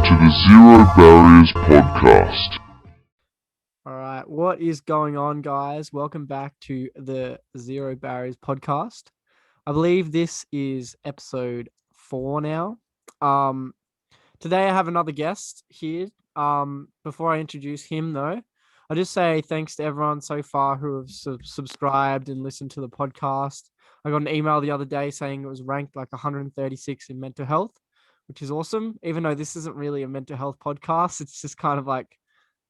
to the Zero Barriers Podcast. All right, what is going on, guys? Welcome back to the Zero Barriers Podcast. I believe this is episode 4 now. Today I have another guest here. Before I introduce him, though, I'll just say thanks to everyone so far who have subscribed and listened to the podcast. I got an email the other day saying it was ranked like 136 in mental health, which is awesome. Even though this isn't really a mental health podcast, it's just kind of like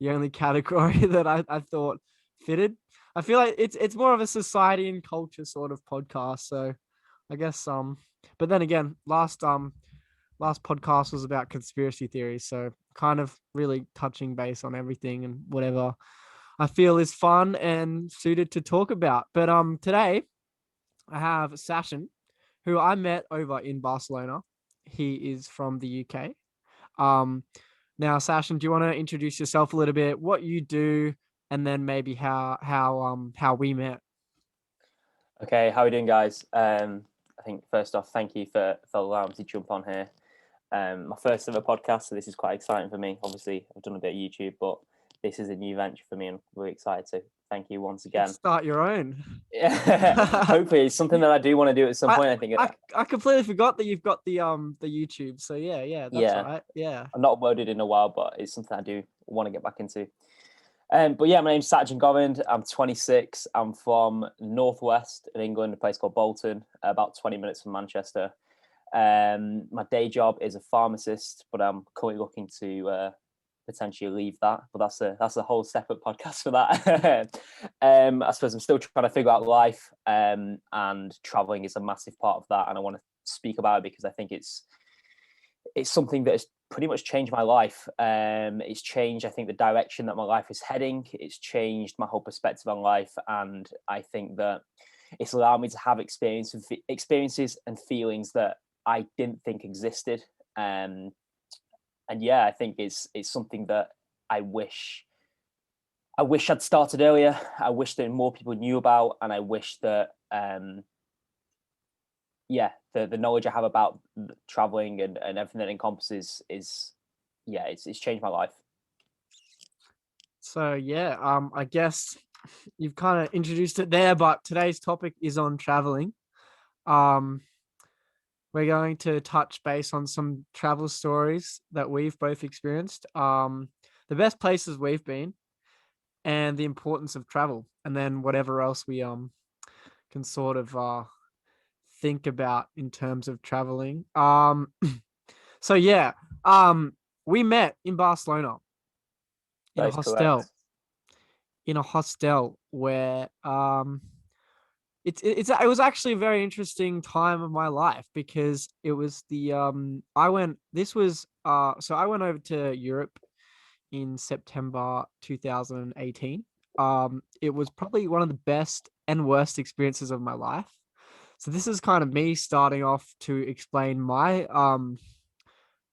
the only category that I thought fitted. I feel like it's more of a society and culture sort of podcast. So I guess but then again, last podcast was about conspiracy theories, so kind of really touching base on everything and whatever I feel is fun and suited to talk about. But today I have Sachin, who I met over in Barcelona. He is from the UK. Now, Sachin, do you want to introduce yourself a little bit, what you do, and then maybe how we met? Okay, how are we doing, guys? I think first off, thank you for allowing me to jump on here. My first ever podcast, so this is quite exciting for me. Obviously, I've done a bit of YouTube, but this is a new venture for me, and I'm really excited. So thank you once again. Start your own. Yeah, hopefully it's something that I do want to do at some point. I think I completely forgot that you've got the YouTube. So yeah, that's right. Yeah, I'm not uploaded in a while, but it's something I do want to get back into. But yeah, my name's Sachin Govind. I'm 26. I'm from Northwest in England, a place called Bolton, about 20 minutes from Manchester. My day job is a pharmacist, but I'm currently looking to potentially leave that. But that's a whole separate podcast for that. I suppose I'm still trying to figure out life, and traveling is a massive part of that. And I want to speak about it because I think it's something that has pretty much changed my life. It's changed, I think, the direction that my life is heading. It's changed my whole perspective on life, and I think that it's allowed me to have experiences and feelings that I didn't think existed. And yeah, I think it's something that I wish I'd started earlier. I wish that more people knew about, and I wish that the knowledge I have about traveling and everything that encompasses is it's changed my life. So yeah, I guess you've kind of introduced it there, but today's topic is on traveling. We're going to touch base on some travel stories that we've both experienced, the best places we've been, and the importance of travel, and then whatever else we can sort of think about in terms of traveling. So yeah, we met in Barcelona in That a is hostel. correct. In a hostel where it was actually a very interesting time of my life because it was I went over to Europe in September 2018. It was probably one of the best and worst experiences of my life. So this is kind of me starting off to explain my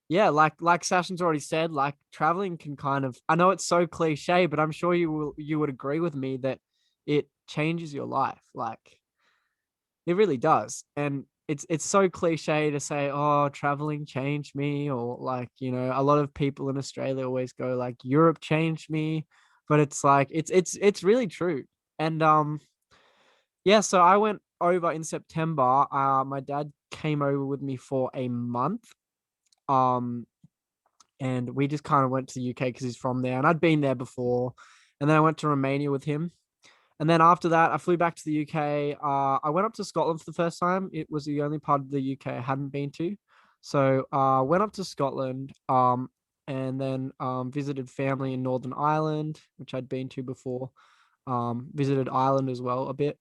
like Sachin's already said, like traveling can kind of, I know it's so cliche, but I'm sure you would agree with me that it changes your life. Like it really does. And it's so cliche to say, oh, traveling changed me, or like, a lot of people in Australia always go like Europe changed me, but it's like it's really true. And so I went over in September. My dad came over with me for a month. And we just kind of went to the UK because he's from there and I'd been there before. And then I went to Romania with him. And then after that, I flew back to the UK. I went up to Scotland for the first time. It was the only part of the UK I hadn't been to. So went up to Scotland and then visited family in Northern Ireland, which I'd been to before. Visited Ireland as well a bit.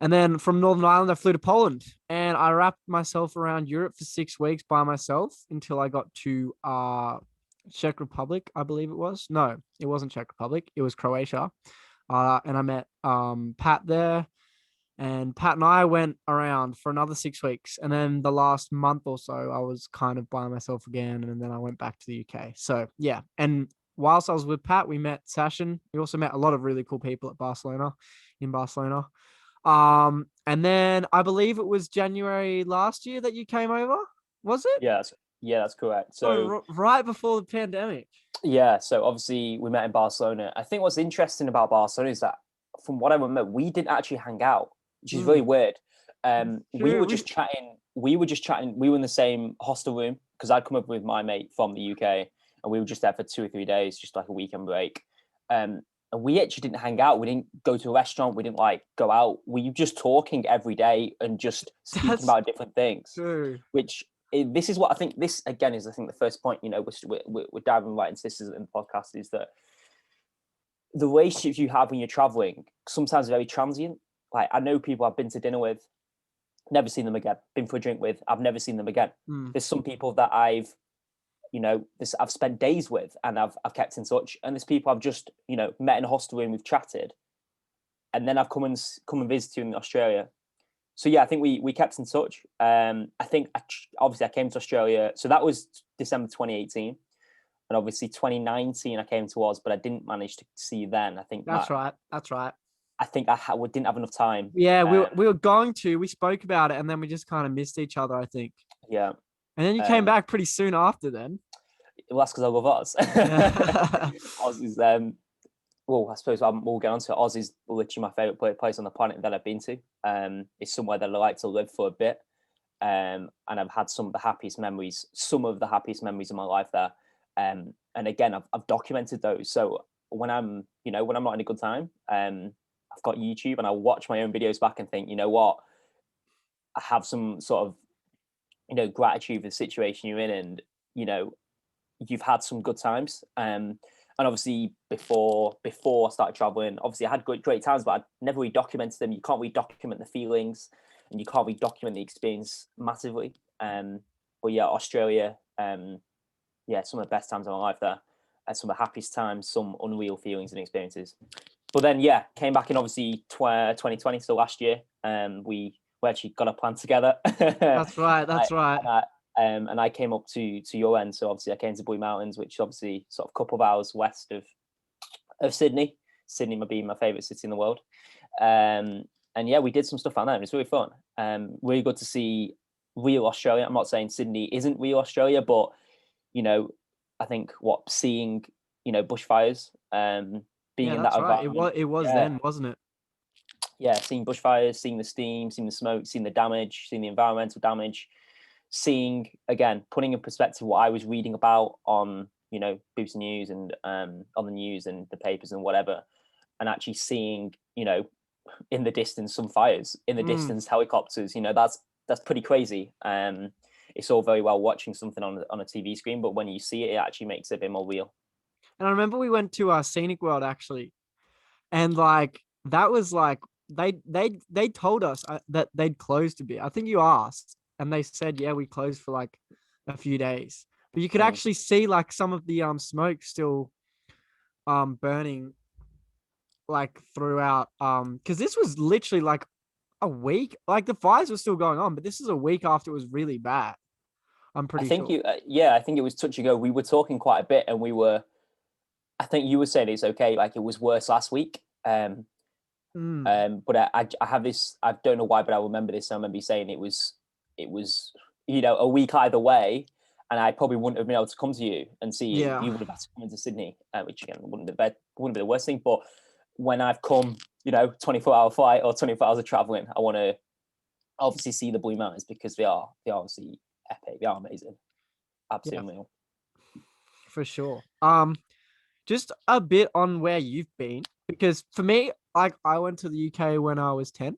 And then from Northern Ireland, I flew to Poland and I wrapped myself around Europe for 6 weeks by myself until I got to Czech Republic, I believe it was. No, it wasn't Czech Republic. It was Croatia. And I met Pat there. And Pat and I went around for another 6 weeks. And then the last month or so, I was kind of by myself again. And then I went back to the UK. So, yeah. And whilst I was with Pat, we met Sachin. We also met a lot of really cool people in Barcelona. And then I believe it was January last year that you came over. Was it? Yeah, Yeah, that's correct. So So right before the pandemic. yeah, so obviously we met in Barcelona. I think what's interesting about Barcelona is that from what I remember, we didn't actually hang out, which is really weird. We True, were just chatting. We were just chatting. We were in the same hostel room because I'd come up with my mate from the UK, and we were just there for 2 or 3 days, just like a weekend break. And we actually didn't hang out. We didn't go to a restaurant. We didn't like go out. We were just talking every day and just speaking That's about different things. true. Which this is what I think. This again is I think the first point. We're diving right into this in the podcast is that the relationships you have when you're traveling sometimes very transient. Like I know people I've been to dinner with, never seen them again. Been for a drink with, I've never seen them again. There's some people that I've spent days with and I've kept in touch, and there's people I've just met in a hostel room, we've chatted, and then I've come and visited you in Australia. So yeah, I think we kept in touch. I think obviously I came to Australia, so that was December 2018, and obviously 2019 I came to Oz, but I didn't manage to see you then. I think That's right. That's right. I think we didn't have enough time. Yeah, we were going to. We spoke about it, and then we just kind of missed each other, I think. Yeah. And then you came back pretty soon after then. Well, that's because I love Oz. Yeah. Oz is well, I suppose we'll get on to it. Oz is literally my favorite place on the planet that I've been to. It's somewhere that I like to live for a bit. And I've had some of the happiest memories of my life there. And again, I've documented those. So when I'm not in a good time, I've got YouTube and I watch my own videos back and think, you know what, I have some sort of, gratitude for the situation you're in, and, you've had some good times. And obviously before I started traveling, obviously I had great times, but I never really documented them. You can't really document the feelings and you can't really document the experience massively. But yeah, Australia, some of the best times of my life there, and some of the happiest times, some unreal feelings and experiences. But then, yeah, came back in obviously 2020, so last year. We actually got a plan together. That's right. That's right. And I came up to your end. So obviously I came to Blue Mountains, which is obviously sort of a couple of hours west of Sydney. Sydney being my favourite city in the world. And yeah, we did some stuff out there. It was really fun. Really good to see real Australia. I'm not saying Sydney isn't real Australia, but I think seeing bushfires, being Yeah, in that that's right. environment. It was then, wasn't it? Yeah, seeing bushfires, seeing the steam, seeing the smoke, seeing the damage, seeing the environmental damage, seeing, again, putting in perspective what I was reading about on BBC News and on the news and the papers and whatever, and actually seeing in the distance some fires, in the distance helicopters. That's pretty crazy. It's all very well watching something on a TV screen, but when you see it, it actually makes it a bit more real. And I remember we went to Scenic World actually, and like that was like they told us that they'd closed a bit. I think you asked, and they said, yeah, we closed for like a few days, but you could actually see like some of the smoke still burning like throughout, because this was literally like a week, like the fires were still going on, but this is a week after it was really bad. I'm pretty sure. I think it was touch and go. We were talking quite a bit, and I think you were saying it's okay, like it was worse last week. But I have this, I don't know why, but I remember this. I remember you saying it was a week either way, and I probably wouldn't have been able to come to you and see you. Yeah. You would have had to come into Sydney, which again wouldn't be the worst thing. But when I've come, 24-hour flight or 24 hours of traveling, I want to obviously see the Blue Mountains because they are obviously epic. They are amazing, absolutely. Yeah, for sure. Just a bit on where you've been, because for me, like I went to the UK when I was 10,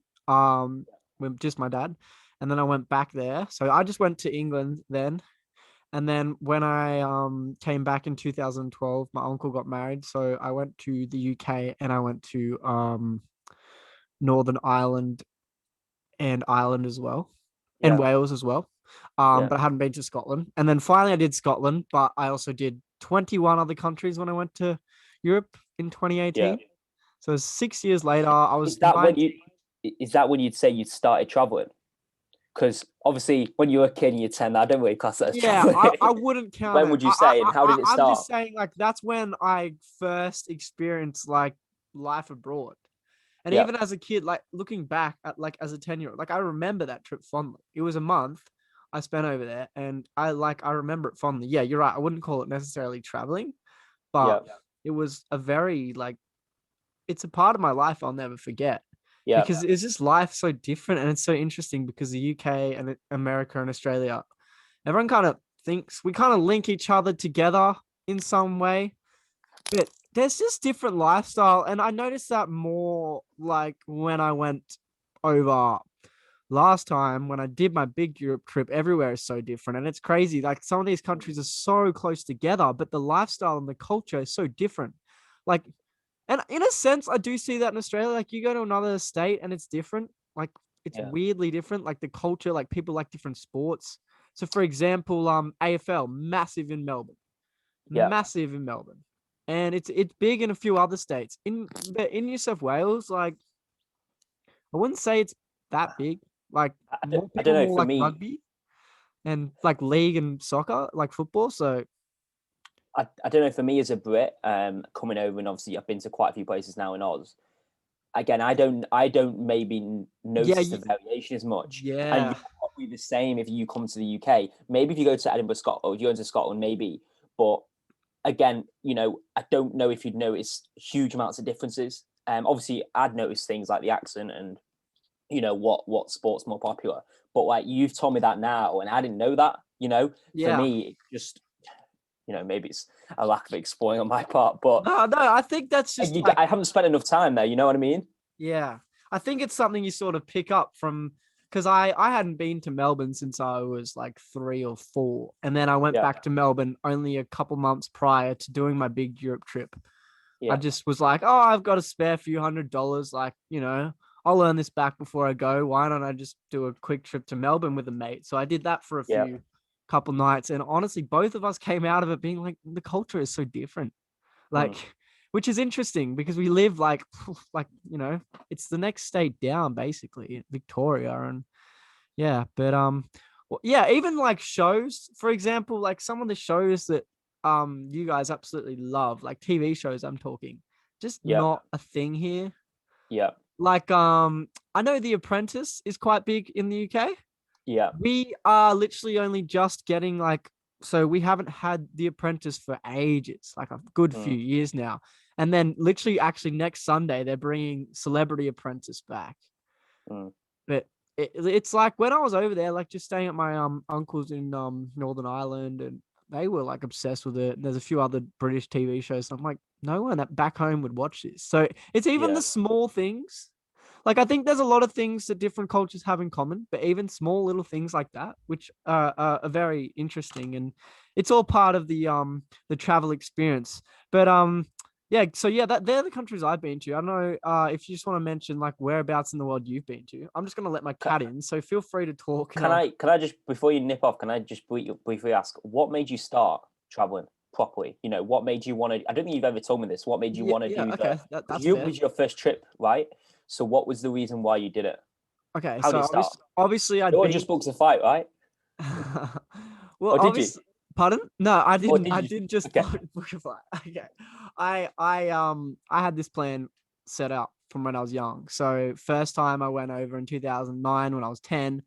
with just my dad, and then I went back there. So I just went to England then, and then when I came back in 2012, my uncle got married, so I went to the UK and I went to Northern Ireland and Ireland as well, and Wales as well. But I hadn't been to Scotland, and then finally I did Scotland, but I also did 21 other countries when I went to Europe in 2018. So 6 years later, I was. Is that when you'd say you'd started traveling? Because obviously, when you were a kid and you're 10, I don't really class that as traveling. I wouldn't count. When would you say, and how did it start? I'm just saying, like that's when I first experienced like life abroad. And even as a kid, like looking back at like as a 10-year-old, like I remember that trip fondly. It was a month. I spent over there, and I remember it fondly. Yeah, you're right. I wouldn't call it necessarily traveling, Yeah, but it was a very it's a part of my life I'll never forget yeah, because it's just life so different, and it's so interesting because the UK and America and Australia, everyone kind of thinks we kind of link each other together in some way, but there's just different lifestyle, and I noticed that more like when I went over last time when I did my big Europe trip. Everywhere is so different, and it's crazy. Like some of these countries are so close together, but the lifestyle and the culture is so different. Like, and in a sense, I do see that in Australia. Like you go to another state and it's different. Like it's yeah, weirdly different. Like the culture, like people like different sports. So for example, AFL, yeah. massive in Melbourne, and it's big in a few other states. In New South Wales, like I wouldn't say it's that big. Like more I don't people know. more For like me, rugby and like league and soccer, like football. So I don't know. For me as a Brit, coming over, and obviously I've been to quite a few places now in Oz. Again, I don't maybe yeah, notice the variation as much. And yeah, you're probably the same if you come to the UK. Maybe if you go to Edinburgh, Scotland, you go into Scotland, maybe. But again, I don't know if you'd notice huge amounts of differences. Obviously, I'd notice things like the accent and what sports more popular. But like you've told me that now, and I didn't know that. For yeah. me, it's just maybe it's a lack of exploring on my part, but No, I think that's just like I haven't spent enough time there. You know what I mean? yeah. I think it's something you sort of pick up from because I hadn't been to Melbourne since I was like 3 or 4, and then I went Yeah, back to Melbourne only a couple months prior to doing my big Europe trip. I yeah, just was like, oh, I've got a spare few $100. Like, I'll earn this back before I go. Why don't I just do a quick trip to Melbourne with a mate? So I did that for a yeah. few couple nights. And honestly, both of us came out of it being like, the culture is so different. Mm, Like, which is interesting because we live like, it's the next state down basically, Victoria. And yeah, but well, yeah, even like shows, for example, like some of the shows that you guys absolutely love, like TV shows I'm talking, just yeah, not a thing here. yeah, Like I know The Apprentice is quite big in the UK. yeah. We are literally only just getting so we haven't had The Apprentice for ages, like a good few Mm, years now. And then literally actually next Sunday they're bringing Celebrity Apprentice back. mm, But it's like when I was over there, like just staying at my uncle's in Northern Ireland, and they were like obsessed with it. And there's a few other British TV shows. I'm like, no one at back home would watch this. So it's even yeah, the small things. Like I think there's a lot of things that different cultures have in common, but even small little things like that, which are very interesting, and it's all part of the travel experience. But yeah, so yeah, they're the countries I've been to. I don't know if you just want to mention like whereabouts in the world you've been to. I'm just gonna let my cat in, so feel free to talk. And can I just, before you nip off, can I just briefly ask what made you start traveling properly? What made you want to? I don't think you've ever told me this. What made you yeah, want to yeah, do okay, because that's you fair. was your first trip, right? So what was the reason why you did it? Okay, How so did it start? obviously I'd No one been. just booked a fight, right? Well, Or did you? obviously, pardon? No, I Or didn't. did I you? didn't just Okay. book a flight. Okay, I had this plan set up from when I was young. So first time I went over in 2009 when I was 10,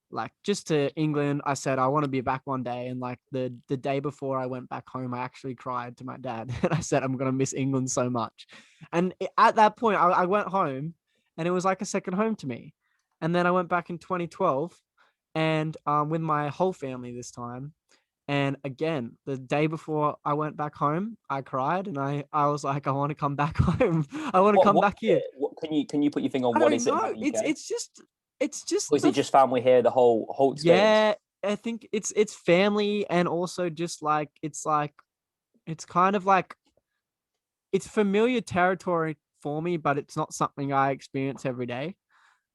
like just to England. I said I want to be back one day, and like the day before I went back home, I actually cried to my dad, and I said I'm gonna miss England so much. And at that point, I went home, and it was like a second home to me. And then I went back in 2012, and with my whole family this time. And again, the day before I went back home, I cried, and I was like, I want to come back home. I want to come What back is here. it? What can you put your finger on? I What don't is it know. about the It's UK? it's just it's just Or is the it just family here, the whole experience? yeah. I think it's family, and also just like it's kind of like it's familiar territory for me, but it's not something I experience every day.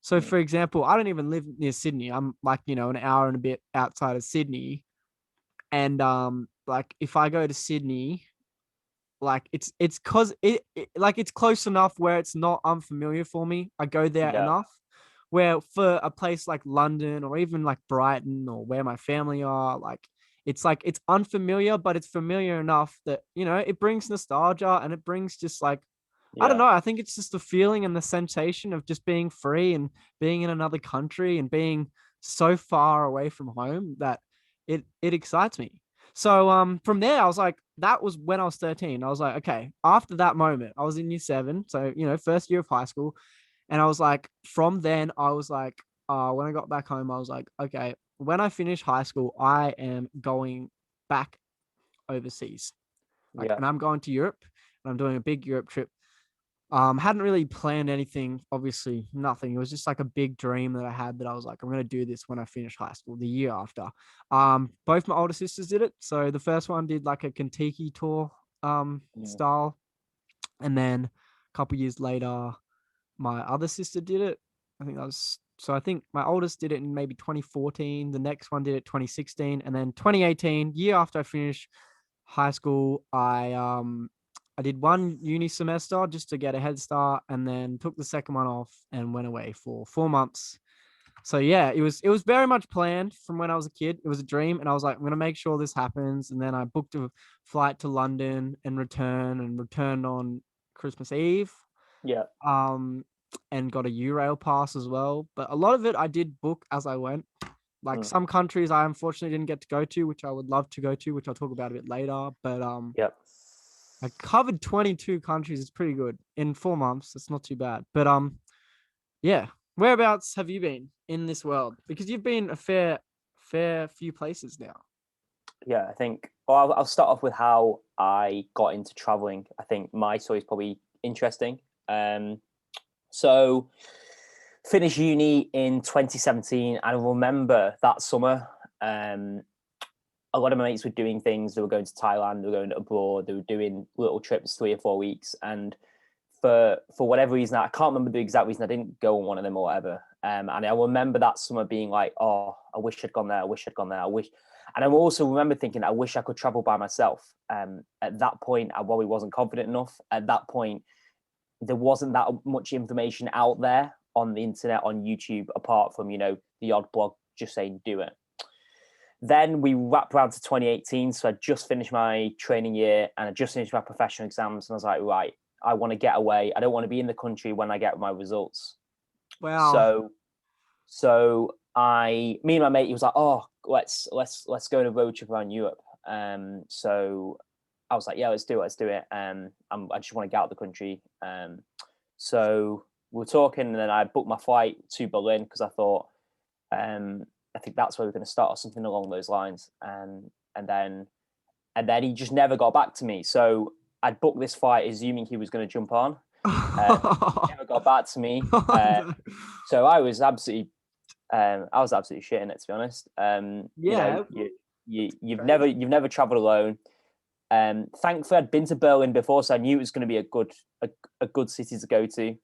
So, Mm, for example, I don't even live near Sydney. I'm like an hour and a bit outside of Sydney, and like if I go to Sydney, like it's cause like it's close enough where it's not unfamiliar for me. I go there yeah, enough. Where for a place like London or even like Brighton or where my family are, like it's unfamiliar, but it's familiar enough that it brings nostalgia, and it brings just like I don't yeah, know. I think it's just the feeling and the sensation of just being free and being in another country and being so far away from home that it excites me. So from there I was like, that was when I was 13. I was like, okay, after that moment, I was in year 7, so first year of high school, and I was like, from then I was like, when I got back home, I was like, okay, when I finish high school, I am going back overseas. Like, Yeah. and I'm going to Europe, and I'm doing a big Europe trip. Hadn't really planned anything, obviously nothing. It was just like a big dream that I had, that I was like, I'm gonna do this when I finish high school, the year after. Both my older sisters did it. So the first one did like a Kentucky tour Mm. style, and then a couple years later, my other sister did it. I think that was so. I think my oldest did it in maybe 2014. The next one did it 2016, and then 2018, year after I finished high school, I did one uni semester just to get a head start, and then took the second one off and went away for 4 months. So yeah, it was very much planned from when I was a kid. It was a dream, and I was like, I'm gonna make sure this happens. And then I booked a flight to London and returned on Christmas Eve. Yeah. Um, and got a Eurail pass as well. But a lot of it I did book as I went. Like Mm. some countries I unfortunately didn't get to go to, which I would love to go to, which I'll talk about a bit later. But Yep. I covered 22 countries. It's pretty good in 4 months. It's not too bad. But yeah. Whereabouts have you been in this world? Because you've been a fair few places now. Yeah, I think. Well, I'll start off with how I got into traveling. I think my story is probably interesting. So finished uni in 2017. I remember that summer. A lot of my mates were doing things. They were going to Thailand. They were going abroad. They were doing little trips, 3 or 4 weeks. And for whatever reason, I can't remember the exact reason. I didn't go on one of them or whatever. And I remember that summer being like, oh, I wish I'd gone there. I wish I'd gone there. I wish. And I also remember thinking, I wish I could travel by myself. At that point, I probably wasn't confident enough. At that point, there wasn't that much information out there on the internet, on YouTube, apart from, the odd blog just saying, do it. Then we wrapped around to 2018. So I just finished my training year and I just finished my professional exams. And I was like, right, I want to get away. I don't want to be in the country when I get my results. Wow. So me and my mate, he was like, oh, let's go on a road trip around Europe. So I was like, yeah, let's do it. I just want to get out of the country. So we were talking, and then I booked my flight to Berlin because I thought, I think that's where we're going to start, or something along those lines. And then he just never got back to me. So I'd booked this flight assuming he was going to jump on. He never got back to me. So I was absolutely shitting it, to be honest. Yeah. You've never traveled alone. Thankfully, I'd been to Berlin before, so I knew it was going to be a good city to go to.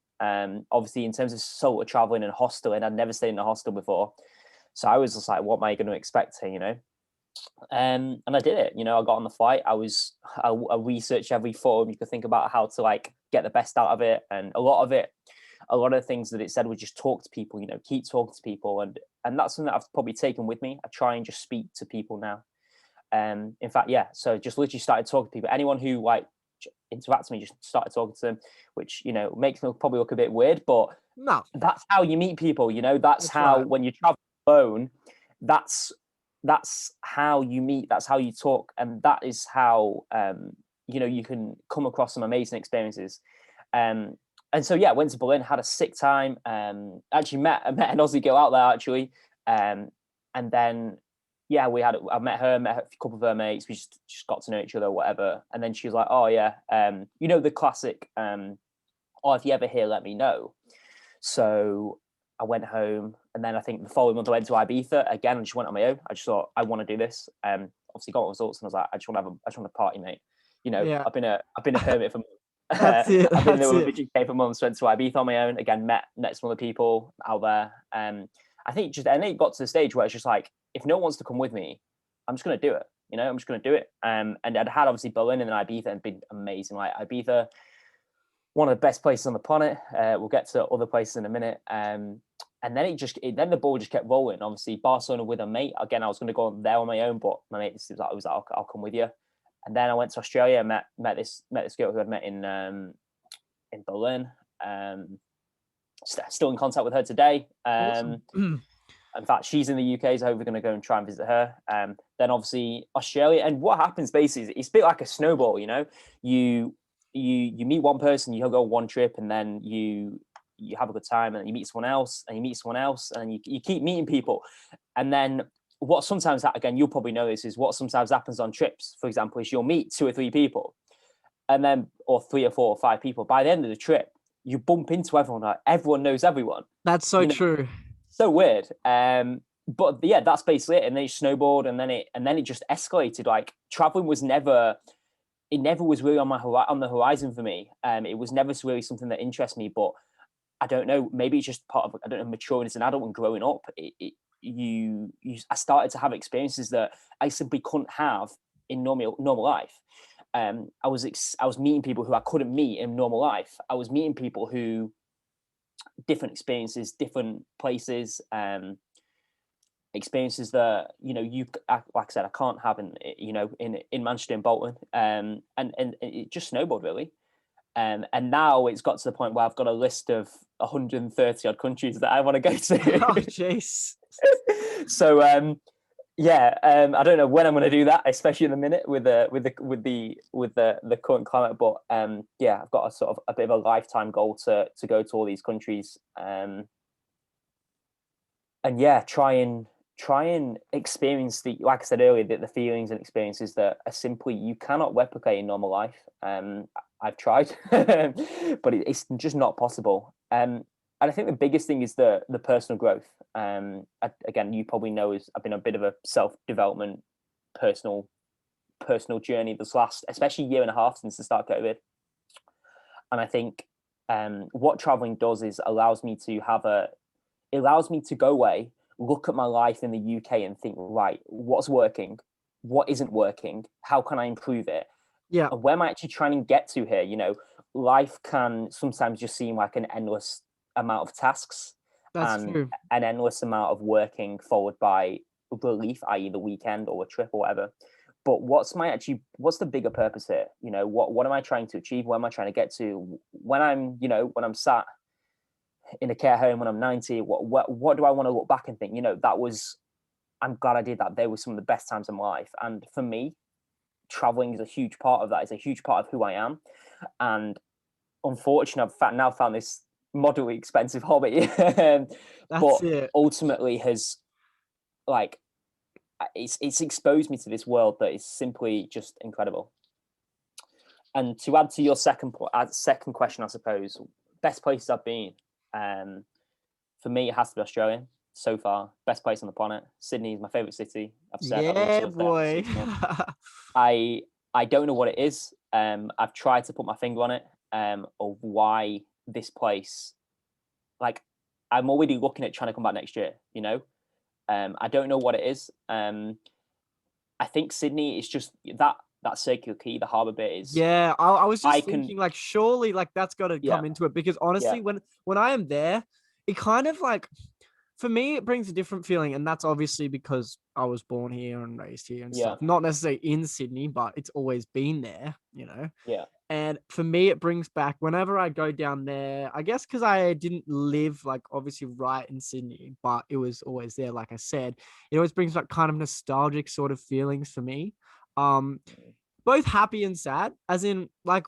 Obviously, in terms of solo traveling and hosteling, I'd never stayed in a hostel before, so I was just like, "What am I going to expect here?" And I did it. I got on the flight. I researched every forum you could think about how to like get the best out of it, and a lot of the things that it said was just talk to people. Keep talking to people, and that's something that I've probably taken with me. I try and just speak to people now. In fact, yeah. So just literally started talking to people. Anyone who like interacts with me, just started talking to them, which makes me probably look a bit weird, but No, that's how you meet people. That's how right. when you travel alone, that's how you meet. That's how you talk, and that is how you can come across some amazing experiences. And so yeah, went to Berlin, had a sick time. Actually met an Aussie girl out there actually, and then. Yeah, I met a couple of her mates. We just got to know each other, whatever. And then she was like, "Oh yeah, the classic. Oh, if you ever here, let me know." So I went home, and then I think the following month I went to Ibiza again. And just went on my own. I just thought I want to do this. Obviously got results, and I was like, I just want to party, mate. Yeah. I've been a hermit for months. That's it. I've been in That's the it. Virgin Cave for months. Went to Ibiza on my own again. Met some other people out there. I think and it got to the stage where it's just like, if no one wants to come with me, I'm just going to do it. I'm just going to do it. And I'd had obviously Berlin and then Ibiza and been amazing. Like Ibiza, one of the best places on the planet. We'll get to other places in a minute. And then then the ball just kept rolling. Obviously Barcelona with a mate. Again, I was going to go there on my own, but my mate was like, I'll come with you. And then I went to Australia and met this girl who I'd met in Berlin. Still in contact with her today. Awesome. In fact, she's in the UK, so we're going to go and try and visit her. Then obviously Australia. And what happens basically is it's a bit like a snowball, you know. You meet one person, you go on one trip, and then you have a good time, and then you meet someone else, and you meet someone else, and you keep meeting people. And then what sometimes, again, you'll probably know this, is what sometimes happens on trips, for example, is you'll meet 2 or 3 people, and then, or 3 or 4 or 5 people. By the end of the trip, you bump into everyone. Like, everyone knows everyone. That's so true. So weird. But yeah, that's basically it. And then it snowballed, and then it just escalated. Like, traveling was never was really on the horizon for me. It was never really something that interests me. But I don't know. Maybe it's just part of, I don't know, maturing as an adult and growing up. I started to have experiences that I simply couldn't have in normal life. I was meeting people who I couldn't meet in normal life. I was meeting people who, different experiences, different places, experiences that, you know, like I said, I can't have in Manchester and Bolton, and it just snowballed really. And now it's got to the point where I've got a list of 130 odd countries that I want to go to. Oh, jeez. So I don't know when I'm going to do that, especially in the minute with the current climate. But I've got a sort of a bit of a lifetime goal to go to all these countries, and try and experience like I said earlier, the feelings and experiences that are simply you cannot replicate in normal life. I've tried, but it's just not possible. And I think the biggest thing is the personal growth. Again, you probably know, I've been a bit of a self-development, personal journey this last, especially year and a half since the start of COVID. And I think what traveling does is allows me to go away, look at my life in the UK and think, right, what's working, what isn't working, how can I improve it? Yeah. And where am I actually trying to get to here? You know, life can sometimes just seem like an endless amount of tasks. That's and true. an endless amount of working followed by relief, i.e. the weekend or a trip or whatever. But what's the bigger purpose here? You know, what am I trying to achieve? Where am I trying to get to when I'm sat in a care home when I'm 90? What do I want to look back and think, you know, I'm glad I did that. They were some of the best times of my life. And for me, traveling is a huge part of that. It's a huge part of who I am. And unfortunately, I've now found this moderately expensive hobby, but ultimately has, like, it's exposed me to this world that is simply just incredible. And to add to your second question, I suppose, best places I've been, for me, it has to be Australia. So far, best place on the planet. Sydney is my favorite city. I've said, yeah, boy. I don't know what it is. I've tried to put my finger on it, of why this place. Like, I'm already looking at trying to come back next year. You know, I don't know what it is. I think Sydney is just that circular quay, the harbour bit is. Yeah, I was just thinking, like, surely, like, that's got to come into it, because honestly, when I am there, it kind of, like, for me, it brings a different feeling, and that's obviously because I was born here and raised here and stuff. Not necessarily in Sydney, but it's always been there, you know? Yeah. And for me, it brings back, whenever I go down there, I guess because I didn't live, like, obviously right in Sydney, but it was always there, like I said, it always brings back kind of nostalgic sort of feelings for me. Both happy and sad, as in, like,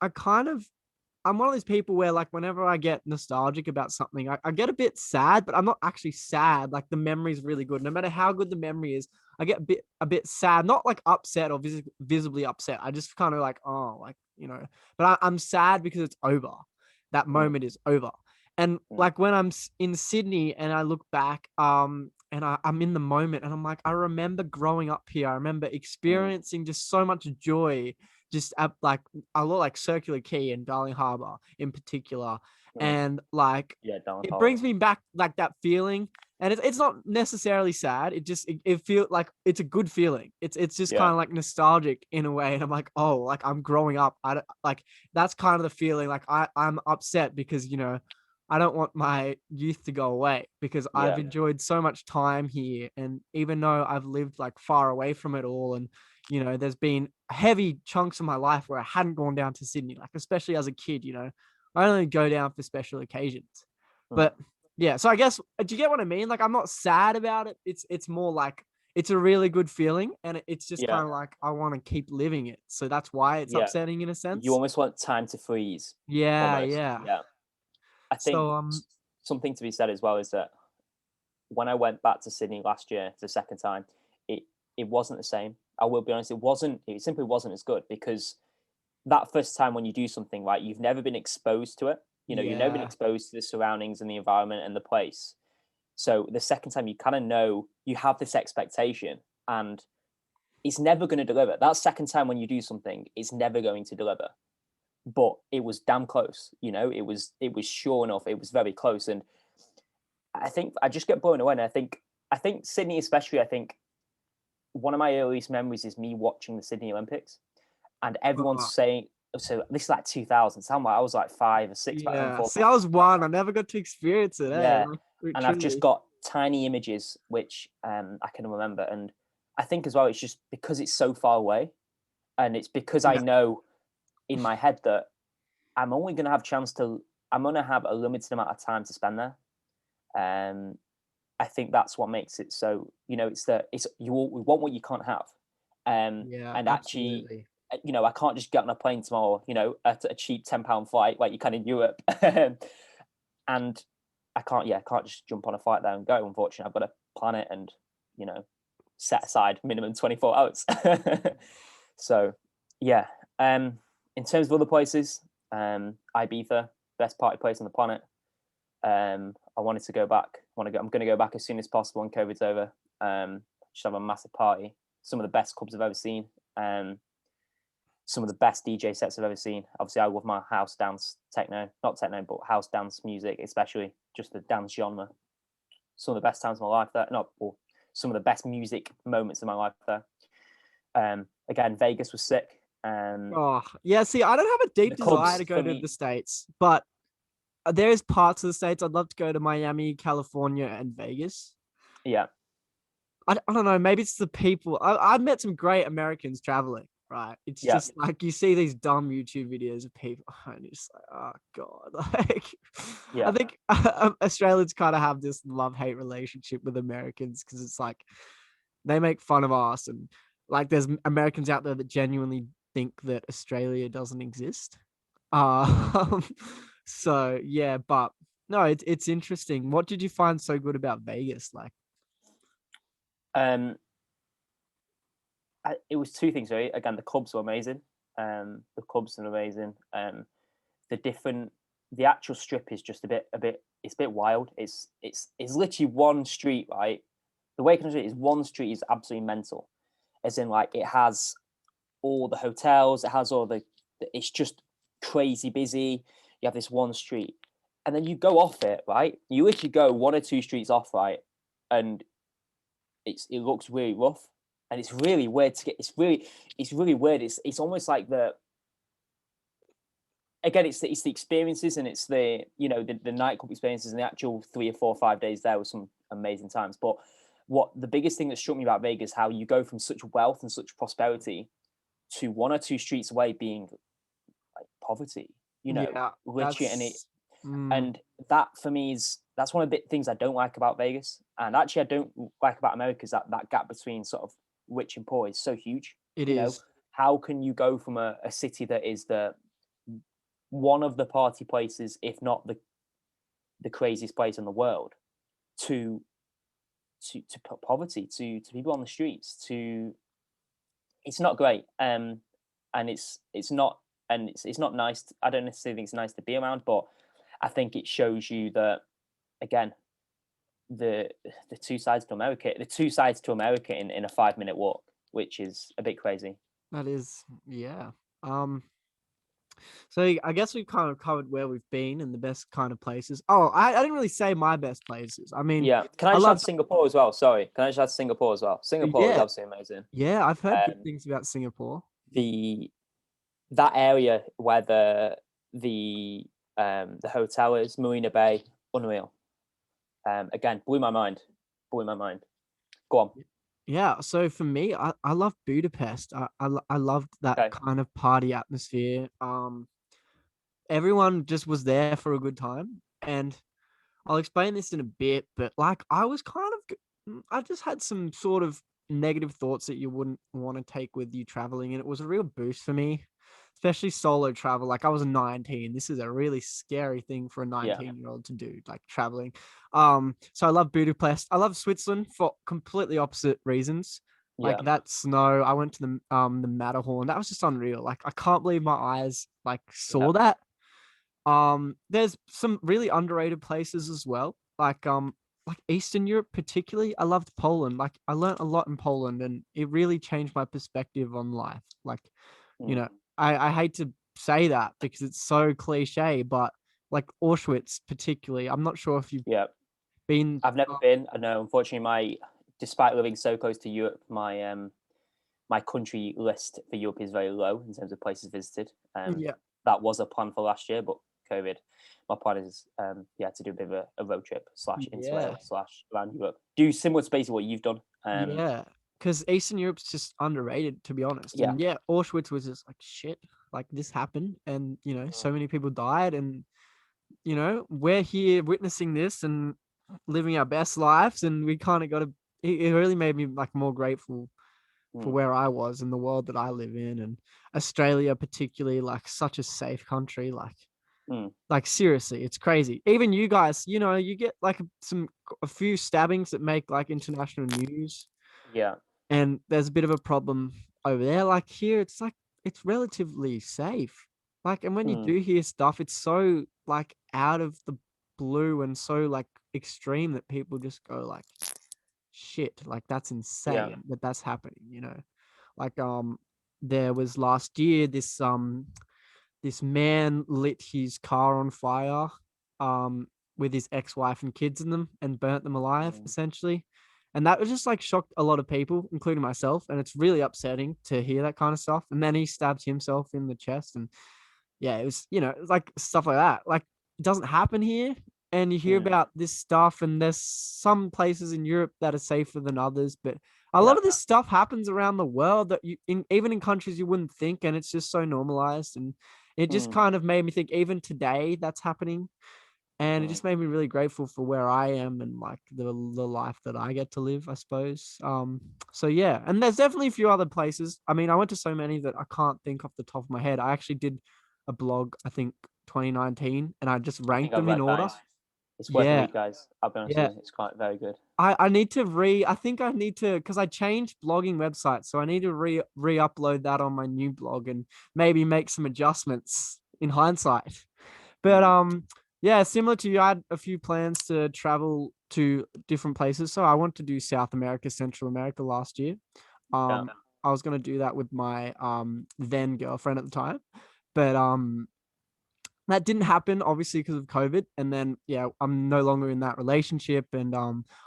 I'm one of those people where, like, whenever I get nostalgic about something, I get a bit sad, but I'm not actually sad. Like, the memory's really good. No matter how good the memory is, I get a bit sad, not like upset or visibly upset. I just kind of like, oh, like, you know, but I'm sad because it's over. That moment is over. And like, when I'm in Sydney and I look back, and I'm in the moment, and I'm like, I remember growing up here. I remember experiencing just so much joy, just at, like, a lot, like Circular Quay and Darling Harbour in particular. And like, it brings me back, like, that feeling. And it's not necessarily sad. It feels like it's a good feeling. It's just kind of like nostalgic in a way. And I'm like, oh, like, I'm growing up. Like, that's kind of the feeling. Like, I'm upset because, you know, I don't want my youth to go away, because I've enjoyed so much time here. And even though I've lived, like, far away from it all, and, you know, there's been heavy chunks of my life where I hadn't gone down to Sydney, like, especially as a kid, you know, I only go down for special occasions. But Yeah. So I guess, do you get what I mean? Like, I'm not sad about it. It's more like it's a really good feeling, and it's just Yeah, kind of like I want to keep living it. So that's why it's yeah. upsetting in a You sense. almost want time to freeze, Yeah, almost. yeah. Yeah. I think So something to be said as well is that when I went back to Sydney last year the second time, it it wasn't the same. I will be honest, it wasn't. It simply wasn't as good because that first time when you do something right, you've never been exposed to it. You've never been yeah, exposed to the surroundings and the environment and the place. So the second time, you kind of know you have this expectation, and it's never going to deliver. That second time when you do something, it's never going to deliver. But it was damn close. It was sure enough. It was very close, and I think I just get blown away. And I think Sydney, especially, I think one of my earliest memories is me watching the Sydney Olympics, and everyone's uh, saying, so this is like 2000. So I was like 5 or 6 back then, yeah. four, See, five. I was one. I never got to experience it. Eh? Yeah, Like, and I've just truly. got tiny images which I can remember, and I think as well it's just because it's so far away, and it's because I Yeah, know in my head that I'm only going to have chance to. I'm going to have a limited amount of time to spend there. Um, I think that's what makes it so. It's you want what you can't have, yeah, and actually, absolutely. I can't just get on a plane tomorrow. At a cheap £10 flight like you can in Europe, and I can't just jump on a flight there and go. Unfortunately, I've got to plan it and you know set aside minimum 24 hours. So yeah, in terms of other places, Ibiza, best party place on the planet. I wanted to go back. I'm going to go back as soon as possible when COVID's over. Just have a massive party. Some of the best clubs I've ever seen. Some of the best DJ sets I've ever seen. Obviously, I love my house dance techno, not techno, but house dance music, especially just the dance genre. Some of the best times of my life there. Not, or some of the best music moments of my life there. Again, Vegas was sick. Oh, yeah. See, I don't have a The deep desire clubs to go for to the me, States, but there's parts of the States I'd love to go to: Miami, California, and Vegas. yeah, I don't know. Maybe it's the people. I've met some great Americans traveling, right? It's yeah, just like you see these dumb YouTube videos of people, and you're just like, oh God. Like, I yeah, think Australians kind of have this love-hate relationship with Americans because it's like they make fun of us, and like there's Americans out there that genuinely think that Australia doesn't exist. mm. Um, so yeah, but no, it's interesting. What did you find so good about Vegas? Like, Um, it was two things really. Again, the clubs were amazing. The clubs are amazing. The different, the actual strip is just it's a bit wild. It's literally one street, right? The way I can say it is one street is absolutely mental, as in like it has all the hotels, it has all it's just crazy busy. You have this one street, and then you go off it, right? You literally go one or two streets off, right, and it looks really rough, and it's really weird to get. It's really weird. It's almost like again, it's the experiences, and it's the nightclub experiences, and the actual 3 or 4 or 5 days there was some amazing times. But what the biggest thing that struck me about Vegas, how you go from such wealth and such prosperity to one or two streets away being like poverty, yeah, literally, that's and that for me that's one of the things I don't like about Vegas, and actually I don't like about America is that gap between sort of rich and poor is so huge. it You know, is. how can you go from a city that is the one of the party places, if not the craziest place in the world, to poverty, to people on the streets, to it's not great, and it's not, and it's not nice. I don't necessarily think it's nice to be around, but I think it shows you that again the the two sides to America in a 5 minute walk, which is a bit crazy. That is, yeah. Um, so I guess we've kind of covered where we've been and the best kind of places. Oh, I didn't really say my best places. I mean, Yeah, can I I just add loved, Singapore as well? Sorry, can I just add Singapore as well? Singapore is yeah, absolutely amazing. yeah. I've heard good Um, things about Singapore. the that area where the hotel is, Marina Bay, unreal. Again, blew my mind. Blew my mind. Go on. Yeah, so for me, I love Budapest. I loved that Okay. kind of party atmosphere. Everyone just was there for a good time, and I'll explain this in a bit, but like I was kind of, I just had some sort of negative thoughts that you wouldn't want to take with you traveling, and it was a real boost for me, especially solo travel. Like I was 19. This is a really scary thing for a Yeah, 19-year-old to do, like traveling. So I love Budapest. I love Switzerland for completely opposite reasons. yeah, Like that snow, I went to the Matterhorn. That was just unreal. Like I can't believe my eyes like yeah. saw that. There's some really underrated places as well, like Eastern Europe particularly. I loved Poland. Like I learned a lot in Poland, and it really changed my perspective on life. Like, you Mm, know, I hate to say that because it's so cliche, but like Auschwitz particularly, I'm not sure if you've yeah. been. I've never been. I know, unfortunately, despite living so close to Europe, my country list for Europe is very low in terms of places visited. Yeah, That was a plan for last year, but COVID. My plan is to do a bit of a road trip / yeah, interrail / around Europe. Do similar to basically what you've done. yeah. Because Eastern Europe's just underrated, to be honest. Yeah. And yeah, Auschwitz was just like shit. Like this happened, and so many people died, and we're here witnessing this and living our best lives, and we kind of got to. It really made me like more grateful for Mm, where I was and the world that I live in, and Australia particularly, like such a safe country. mm, Like seriously, it's crazy. Even you guys, you get like a few stabbings that make like international news, yeah. and there's a bit of a problem over there. Like here, it's like it's relatively safe. Like, and when you Mm, do hear stuff, it's so like out of the blue and so like extreme that people just go like, shit, like that's yeah. insane that that's happening. Like there was last year this man lit his car on fire um with his ex-wife and kids in them and burnt them alive Mm, essentially. And that was just like shocked a lot of people, including myself, and it's really upsetting to hear that kind of stuff. And then he stabbed himself in the chest, and yeah, it was, it's like stuff like that. Like it doesn't happen here. And you hear mm, about this stuff, and there's some places in Europe that are safer than others, but a lot yeah. of this stuff happens around the world that even in countries you wouldn't think, and it's just so normalized. And it just Mm, kind of made me think, even today, that's happening. And it mm, just made me really grateful for where I am and like the life that I get to live, I suppose. So yeah, and there's definitely a few other places. I mean, I went to so many that I can't think off the top of my head. I actually did a blog, I think 2019, and I just I think ranked I've them in read that. order. It's worth a Yeah, read, guys. I'll be honest yeah. with you. It's quite very good. I need to I think I need to, because I changed blogging websites, so I need to re-upload that on my new blog and maybe make some adjustments in hindsight. But Mm, yeah, similar to you, I had a few plans to travel to different places. So I want to do South America, Central America last year. yeah. I was gonna do that with my then girlfriend at the time, but that didn't happen obviously because of COVID. And then yeah, I'm no longer in that relationship, and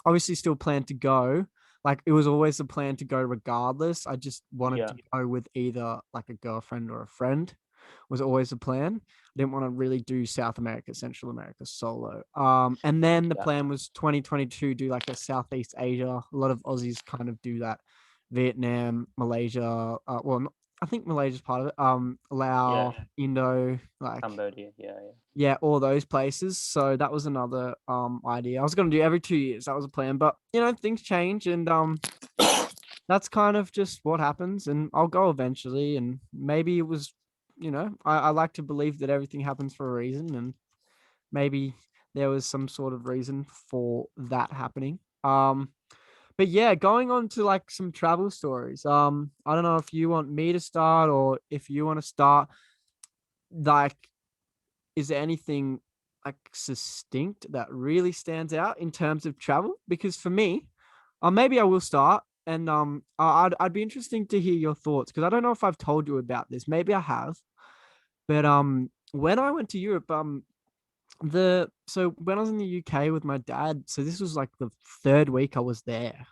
obviously still plan to go. Like it was always a plan to go regardless. I just wanted Yeah. to go with either like a girlfriend or a friend, was always a plan. I didn't want to really do South America, Central America solo. And then the Yeah. plan was 2022 do like a Southeast Asia. A lot of Aussies kind of do that. Vietnam, Malaysia. I think Malaysia's part of it. Yeah. Laos, Indo, like Cambodia. Yeah. yeah, all those places. So that was another idea. I was gonna do every 2 years. That was a plan, but things change, and Yeah. that's kind of just what happens. And I'll go eventually, and maybe it was, I like to believe that everything happens for a reason, and maybe there was some sort of reason for that happening. But yeah, going on to like some travel stories. I don't know if you want me to start or if you want to start. Like, is there anything like succinct that really stands out in terms of travel? Because for me, maybe I will start, and I'd be interesting to hear your thoughts, because I don't know if I've told you about this. Maybe I have, but when I went to Europe, when I was in the UK with my dad, so this was like the third week I was there.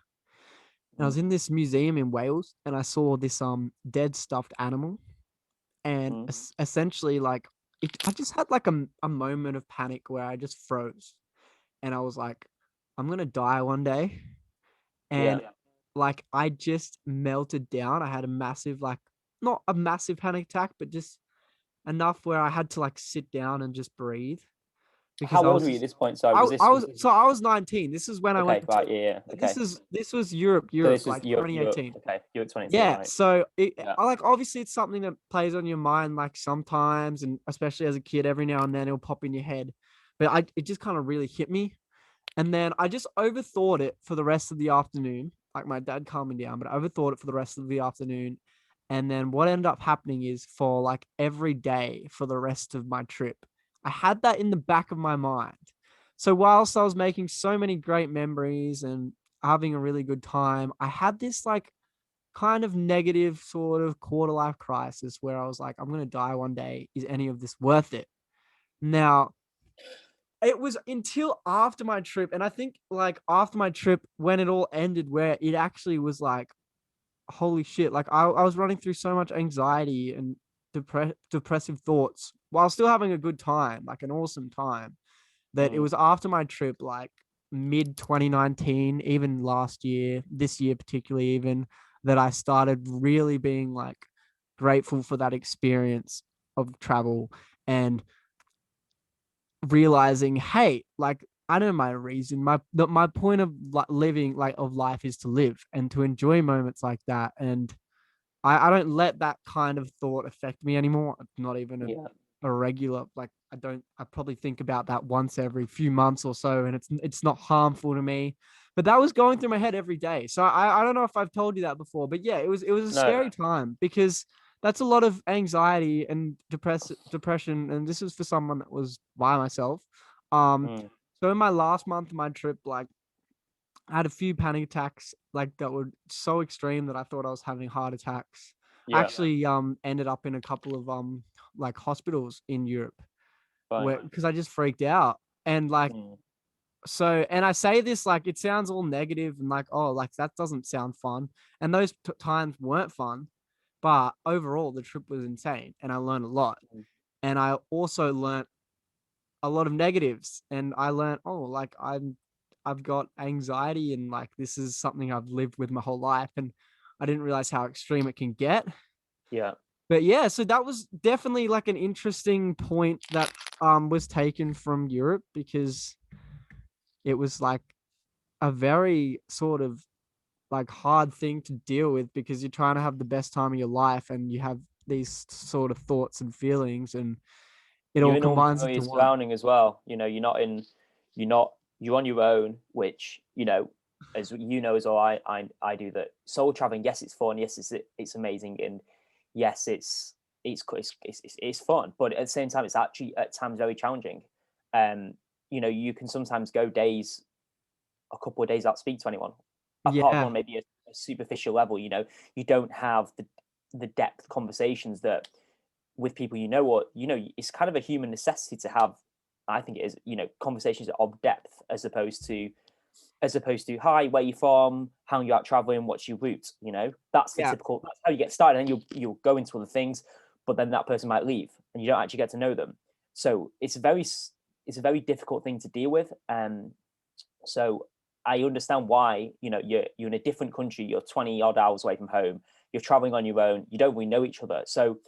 And I was Mm, in this museum in Wales, and I saw this dead stuffed animal, and mm, essentially like I just had like a moment of panic where I just froze, and I was like, I'm gonna die one day. yeah. And like I just melted down. I had a massive, like, not a massive panic attack, but just enough where I had to like sit down and just breathe. because How I old was were you at just, this point? Sorry, I was 19. This is when I okay, went right, to yeah, okay. this was Europe, So this was like Europe, 2018. okay, Europe 2018, Yeah, right? so Yeah, I like obviously it's something that plays on your mind like sometimes, and especially as a kid, every now and then it'll pop in your head. But it just kind of really hit me, and then I just overthought it for the rest of the afternoon. Like my dad calmed me down, but I overthought it for the rest of the afternoon. And then what ended up happening is for like every day for the rest of my trip, I had that in the back of my mind. So whilst I was making so many great memories and having a really good time, I had this like kind of negative sort of quarter life crisis where I was like, I'm going to die one day. Is any of this worth it? Now, it was until after my trip, and I think like after my trip, when it all ended, where it actually was like, holy shit, like I was running through so much anxiety and depressive thoughts while still having a good time, like an awesome time, that it was after my trip, like mid 2019, even last year, this year particularly, even that I started really being like grateful for that experience of travel and realizing, hey, like I know my reason. My point of living, like of life, is to live and to enjoy moments like that. And I don't let that kind of thought affect me anymore. Not even yeah, a regular, like I probably think about that once every few months or so, and it's not harmful to me. But that was going through my head every day. So I don't know if I've told you that before, but yeah, it was a no, scary time because that's a lot of anxiety and depression. And this is for someone that was by myself. Um, mm, so in my last month of my trip, like I had a few panic attacks like that were so extreme that I thought I was having heart attacks. I yeah, actually ended up in a couple of like hospitals in Europe fine, where because I just freaked out. And like mm, so, and I say this like it sounds all negative and like, oh, like that doesn't sound fun. And those times weren't fun, but overall the trip was insane and I learned a lot. mm. And I also learned a lot of negatives, and I learned, oh, like I've got anxiety, and like this is something I've lived with my whole life, and I didn't realize how extreme it can get. Yeah, But yeah, so that was definitely like an interesting point that was taken from Europe, because it was like a very sort of like hard thing to deal with, because you're trying to have the best time of your life and you have these sort of thoughts and feelings, and it you're all in combines unfamiliar into one. surrounding as well. You know, you're not, you're on your own, which as you know as well, I do that. Solo traveling, yes, it's fun, yes, it's amazing, and yes, it's fun, but at the same time, it's actually at times very challenging. Um, you can sometimes go days, a couple of days without speak to anyone, apart Yeah, from maybe a superficial level. You don't have the depth conversations that with people, it's kind of a human necessity to have. I think it is, conversations of depth, as opposed to hi, where you from, how you out traveling, what's your route. That's the yeah, typical, that's how you get started, and you'll go into other things, but then that person might leave and you don't actually get to know them. So it's a very difficult thing to deal with. So I understand why, you're in a different country, you're 20 odd hours away from home, you're traveling on your own, you don't really know each other. So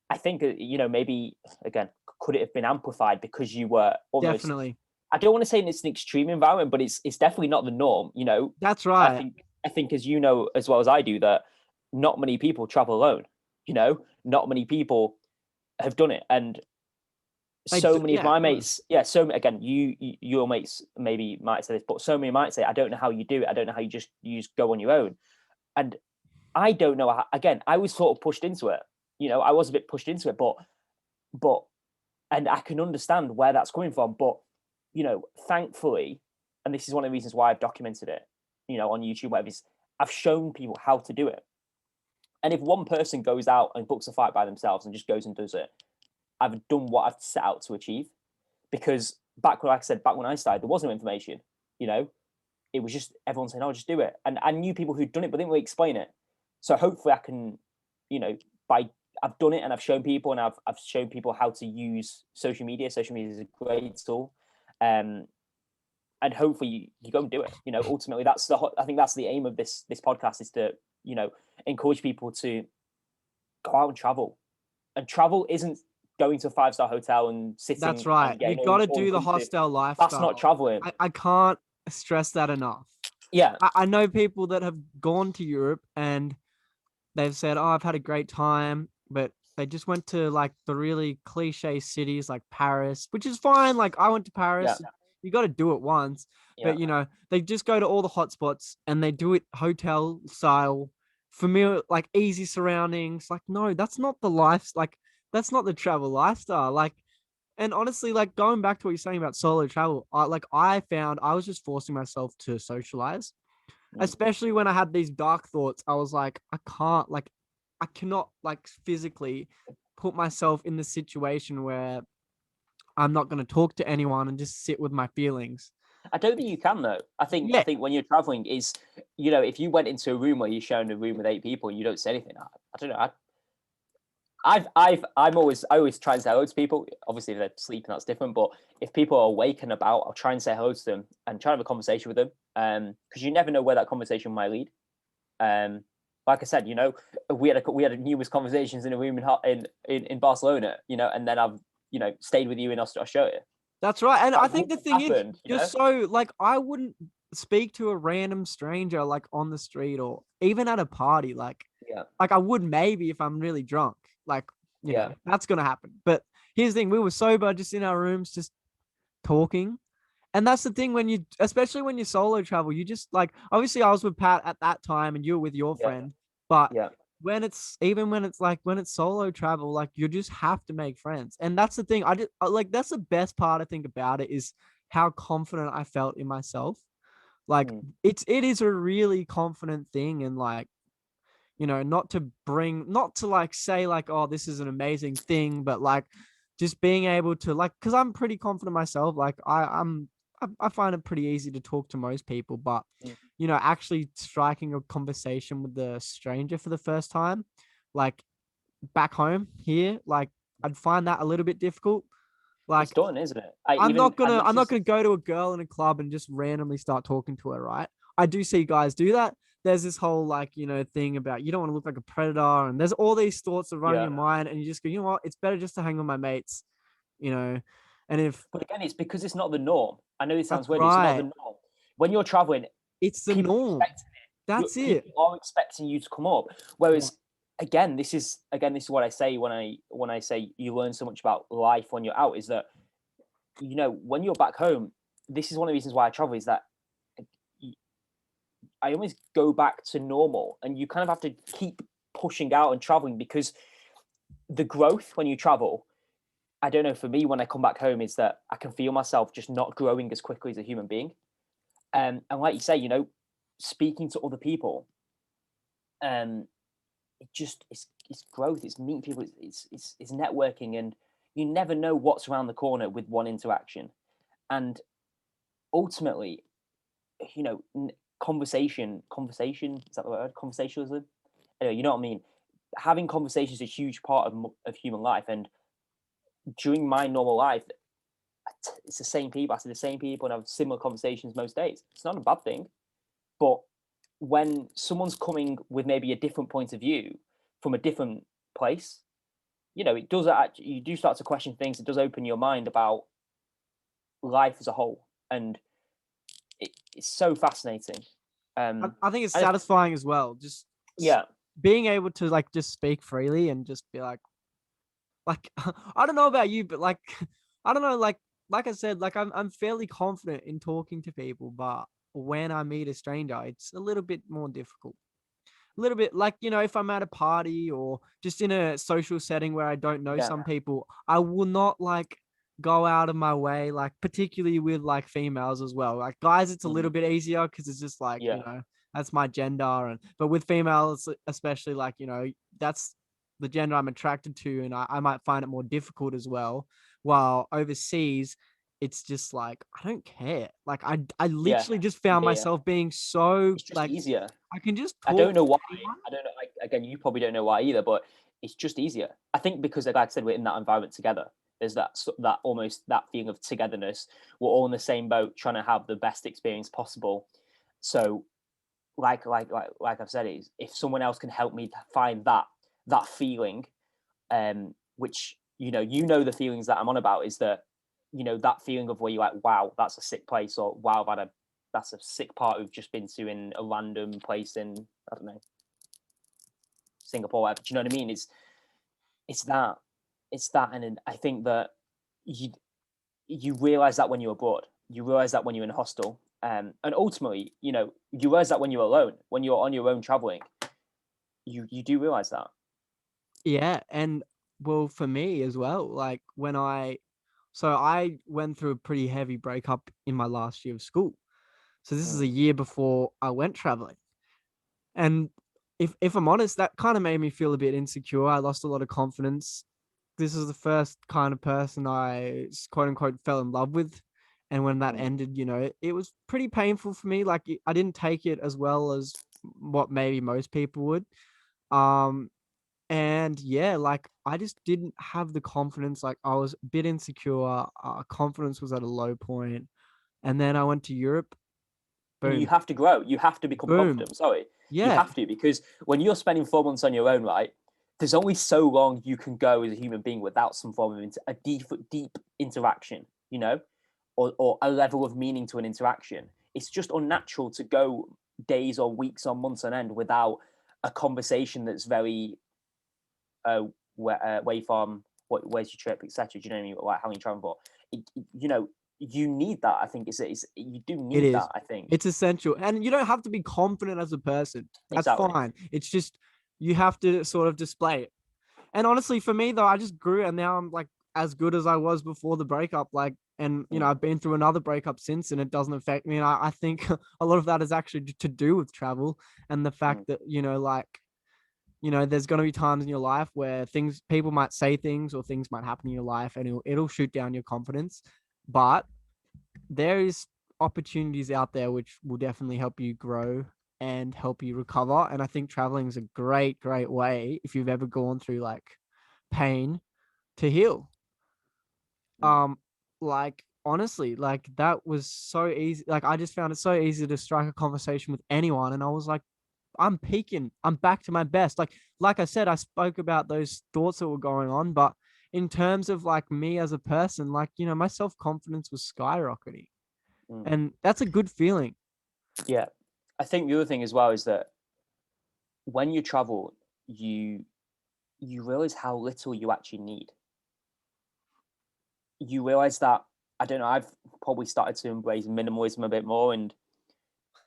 I think, maybe again, could it have been amplified because you were almost, definitely. I don't want to say it's an extreme environment, but it's definitely not the norm. That's I right. think I think as you know as well as I do, that not many people travel alone. Not many people have done it, and so many of Yeah, my no. mates, yeah. So again, your mates maybe might say this, but so many might say, I don't know how you do it. I don't know how you just go on your own, and I don't know how. Again, I was sort of pushed into it. I was a bit pushed into it, but and I can understand where that's coming from. But thankfully, and this is one of the reasons why I've documented it, on YouTube, whatever, is I've shown people how to do it. And if one person goes out and books a fight by themselves and just goes and does it, I've done what I've set out to achieve. Because like I said, back when I started, there was no information. You know, it was just everyone saying, "Oh, just do it." And I knew people who'd done it, but didn't really explain it. So hopefully, I can, by I've done it and I've shown people, and I've shown people how to use social media. Social media is a great tool, and hopefully you go and do it. Ultimately, I think that's the aim of this podcast, is to encourage people to go out and travel. And travel isn't going to a 5-star hotel and sitting. That's right. And You getting got to all do the inclusive. hostel lifestyle. That's not traveling. I can't stress that enough. Yeah. I know people that have gone to Europe and they've said, "Oh, I've had a great time," but they just went to like the really cliche cities like Paris, which is fine. Like I went to Paris. Yeah. You got to do it once, Yeah. but they just go to all the hotspots and they do it hotel style, familiar, like easy surroundings. Like, no, that's not the life. Like, that's not the travel lifestyle. Like, and honestly, like going back to what you're saying about solo travel, I found I was just forcing myself to socialize, especially when I had these dark thoughts. I was like, I cannot like physically put myself in the situation where I'm not going to talk to anyone and just sit with my feelings. I don't think you can though. I think when you're traveling is, if you went into a room where you're sharing a room with 8 people and you don't say anything, I don't know. I always try and say hello to people. Obviously, if they're sleeping, that's different. But if people are awake and about, I'll try and say hello to them and try to have a conversation with them. Because you never know where that conversation might lead. Like I said, we had numerous conversations in a room in Barcelona, and then I've stayed with you in Australia. That's right. And I think the thing happened, is, you're so like, I wouldn't speak to a random stranger like on the street or even at a party. Like I would maybe if I'm really drunk. Like, that's gonna happen. But here's the thing: we were sober, just in our rooms, just talking. And that's the thing especially when you solo travel, you just like, obviously I was with Pat at that time and you were with your friend, but when it's solo travel, like you just have to make friends. And that's the thing. That's the best part I think about it is how confident I felt in myself. Like it is a really confident thing. And like, not to like say like, oh, this is an amazing thing, but like just being able to like, because I'm pretty confident myself. Like I find it pretty easy to talk to most people, but actually striking a conversation with the stranger for the first time, like back home here, like I'd find that a little bit difficult. Like it's done, isn't it? I'm not gonna go to a girl in a club and just randomly start talking to her, right? I do see guys do that. There's this whole like, thing about you don't want to look like a predator, and there's all these thoughts that run in your mind, and you just go, you know what, it's better just to hang with my mates, and but again, it's because it's not the norm. I know it sounds weird, right. It's not the norm. When you're traveling, it's the norm. That's it. People are expecting you to come up. Whereas again, this is what I say when I say you learn so much about life when you're out, is that when you're back home, this is one of the reasons why I travel, is that I always go back to normal, and you kind of have to keep pushing out and traveling, because the growth when you travel, I don't know, for me, when I come back home, is that I can feel myself just not growing as quickly as a human being. And like you say, speaking to other people, it's growth, it's meeting people, it's networking, and you never know what's around the corner with one interaction. And ultimately, conversation, is that the word? Conversationalism? Anyway, you know what I mean? Having conversations is a huge part of human life. And during my normal life, it's the same people. I see the same people and have similar conversations most days. It's not a bad thing. But when someone's coming with maybe a different point of view from a different place, it does actually, you do start to question things. It does open your mind about life as a whole. And it's so fascinating. I think it's satisfying as well. Just being able to like just speak freely and just be like I don't know about you, but like I don't know, like I said, like I'm fairly confident in talking to people, but when I meet a stranger, it's a little bit more difficult. A little bit like, if I'm at a party or just in a social setting where I don't know some people, I will not like go out of my way, like particularly with like females as well. Like guys, it's a little bit easier because it's just like, that's my gender. But with females, especially, like, that's the gender I'm attracted to, and I might find it more difficult as well. While overseas, it's just like, I don't care. Like I literally just found myself being so it's just like easier. I can just talk. I don't know why. I don't know. Again, you probably don't know why either, but it's just easier. I think because, like I said, we're in that environment together. There's that almost that feeling of togetherness. We're all in the same boat, trying to have the best experience possible. So, like I've said, is if someone else can help me find that feeling, which you know the feelings that I'm on about is that, that feeling of where you're like, wow, that's a sick place, or wow, that's a sick part we've just been to in a random place in, I don't know, Singapore, whatever. Do you know what I mean? It's that, and I think that you realize that when you're abroad, you realize that when you're in a hostel, and ultimately, you realize that when you're alone, when you're on your own traveling, you do realize that. Yeah, and well, for me as well, like so I went through a pretty heavy breakup in my last year of school. So this is a year before I went traveling. And if I'm honest, that kind of made me feel a bit insecure. I lost a lot of confidence. This is the first kind of person I quote unquote fell in love with. And when that ended, it was pretty painful for me. Like I didn't take it as well as what maybe most people would. And yeah, like I just didn't have the confidence. Like I was a bit insecure. Confidence was at a low point. And then I went to Europe. And you Boom, have to grow. You have to become boom. confident. Sorry, you Yeah, have to, because when you're spending 4 months on your own, right? There's only so long you can go as a human being without some form of a deep interaction, or a level of meaning to an interaction. It's just unnatural to go days or weeks or months on end without a conversation that's very way from where's your trip, etc. Do you know what I mean? Like how you travel for. You need that. I think you do it need is. that. I think It's essential. And you don't have to be confident as a person. That's exactly. fine. It's just you have to sort of display it. And honestly, for me though, I just grew and now I'm like as good as I was before the breakup. Like, and I've been through another breakup since and it doesn't affect me. And I think a lot of that is actually to do with travel and the fact that, there's going to be times in your life where people might say things or things might happen in your life and it'll shoot down your confidence. But there is opportunities out there which will definitely help you grow and help you recover. And I think traveling is a great, great way if you've ever gone through like pain to heal. Like honestly, like that was so easy. Like I just found it so easy to strike a conversation with anyone. And I was like, I'm peaking. I'm back to my best. Like I said, I spoke about those thoughts that were going on, but in terms of like me as a person, like, my self-confidence was skyrocketing. And that's a good feeling. Yeah, I think the other thing as well is that when you travel, you realize how little you actually need. You realize that, I don't know, I've probably started to embrace minimalism a bit more, and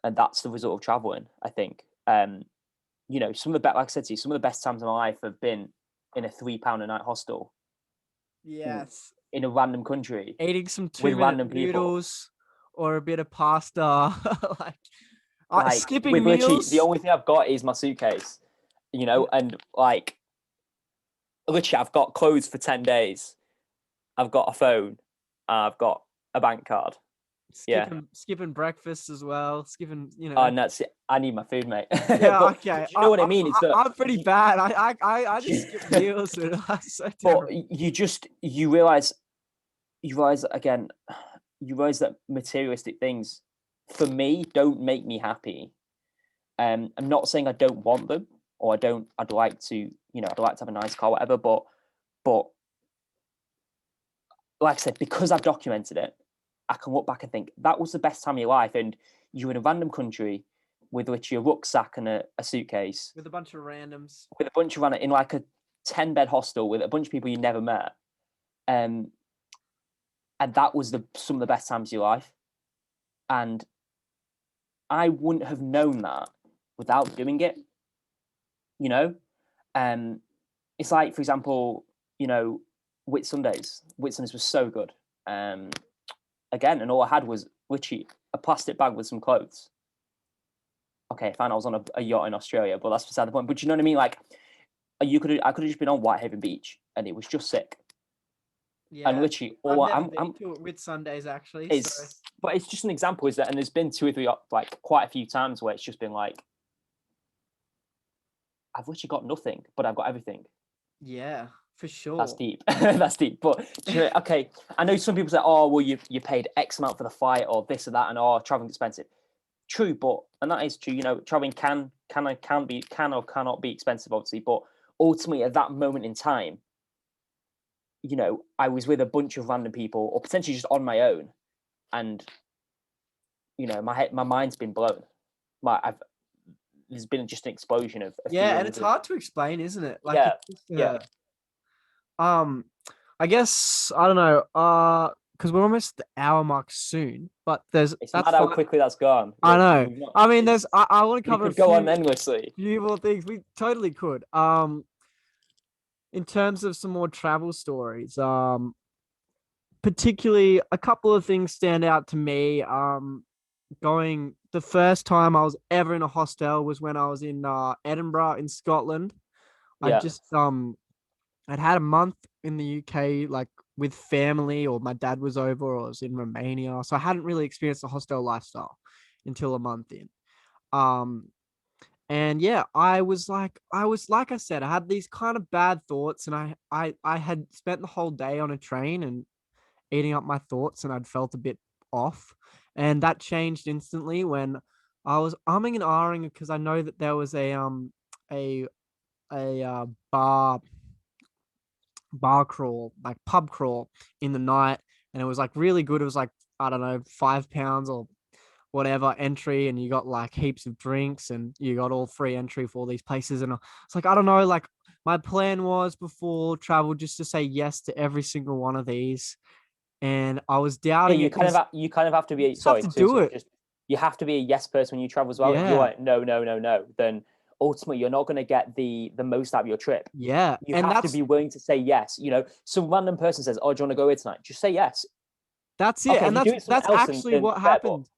that's the result of traveling. I think, some of the like I said to you, some of the best times of my life have been in a £3 a night hostel Yes. in a random country Eating some with 2-minute random people. noodles or a bit of pasta. Like Skipping with literally the meals. only thing I've got is my suitcase, and like literally I've got clothes for 10 days. I've got a phone. I've got a bank card. Yeah. Skipping breakfast as well. Skipping, Oh, and that's it. I need my food, mate. Yeah, but okay. you know what I mean? It's that I'm pretty bad. I just skip meals and that's so but terrible. you realize again, you realize that materialistic things for me don't make me happy. I'm not saying I don't want them, or I'd like to, I'd like to have a nice car, whatever, but like I said, because I've documented it, I can look back and think that was the best time of your life, and you're in a random country with literally a rucksack and a suitcase With a bunch of randoms. with a bunch of random in like a 10-bed hostel with a bunch of people you never met, and that was some of the best times of your life, and I wouldn't have known that without doing it. You know, it's like, for example, Whitsundays was so good. Again, and all I had was literally a plastic bag with some clothes. Okay, fine, I was on a yacht in Australia, but that's beside the point. But you know what I mean? Like, I could have just been on Whitehaven Beach, and it was just sick. Yeah. And literally, I've all never been to it with Sundays actually. So but it's just an example, is that, and there's been 2 or 3, like quite a few times where it's just been like, I've literally got nothing, but I've got everything. yeah, for sure. That's deep. That's deep. But okay, I know some people say, "Oh, well, you paid X amount for the flight, or this or that," and traveling's expensive. True, and that is true. Traveling can or cannot be expensive, obviously. But ultimately, at that moment in time, I was with a bunch of random people, or potentially just on my own, and my mind's been blown. There's been just an explosion of Yeah, and feelings. it's hard to explain, isn't it? Like, Yeah, it's just, yeah. I guess I don't know, because we're almost the hour mark soon, but It's that's mad how fine. quickly that's gone. I know. We've not- I mean, it's- I want to we cover a could go on few endlessly. more things. We totally could. In terms of some more travel stories, particularly a couple of things stand out to me. Going the first time I was ever in a hostel was when I was in Edinburgh in Scotland. I Yeah, just I'd had a month in the UK, like with family, or my dad was over, or I was in Romania. So I hadn't really experienced the hostel lifestyle until a month in. Um, and yeah, I was like I said, I had these kind of bad thoughts, and I had spent the whole day on a train and eating up my thoughts, and I'd felt a bit off. And that changed instantly when I was umming and ahhing because I know that there was a bar crawl, like pub crawl in the night, and it was like really good. It was like, I don't know, £5 or whatever entry, and you got like heaps of drinks, and you got all free entry for all these places. And it's like, I don't know, like my plan was before travel just to say yes to every single one of these, and I was yeah. doubting it because You kind of have to you be. just have Sorry to to do it. just. You have to be a yes person when you travel as well. If you're Yeah, like no, no, no, no, then ultimately you're not going to get the most out of your trip. yeah, You and have to be willing to say yes. Some random person says, "Oh, do you want to go here tonight?" Just say yes. that's it, Okay, and if you do it to someone that's else, actually then what fair, but happened.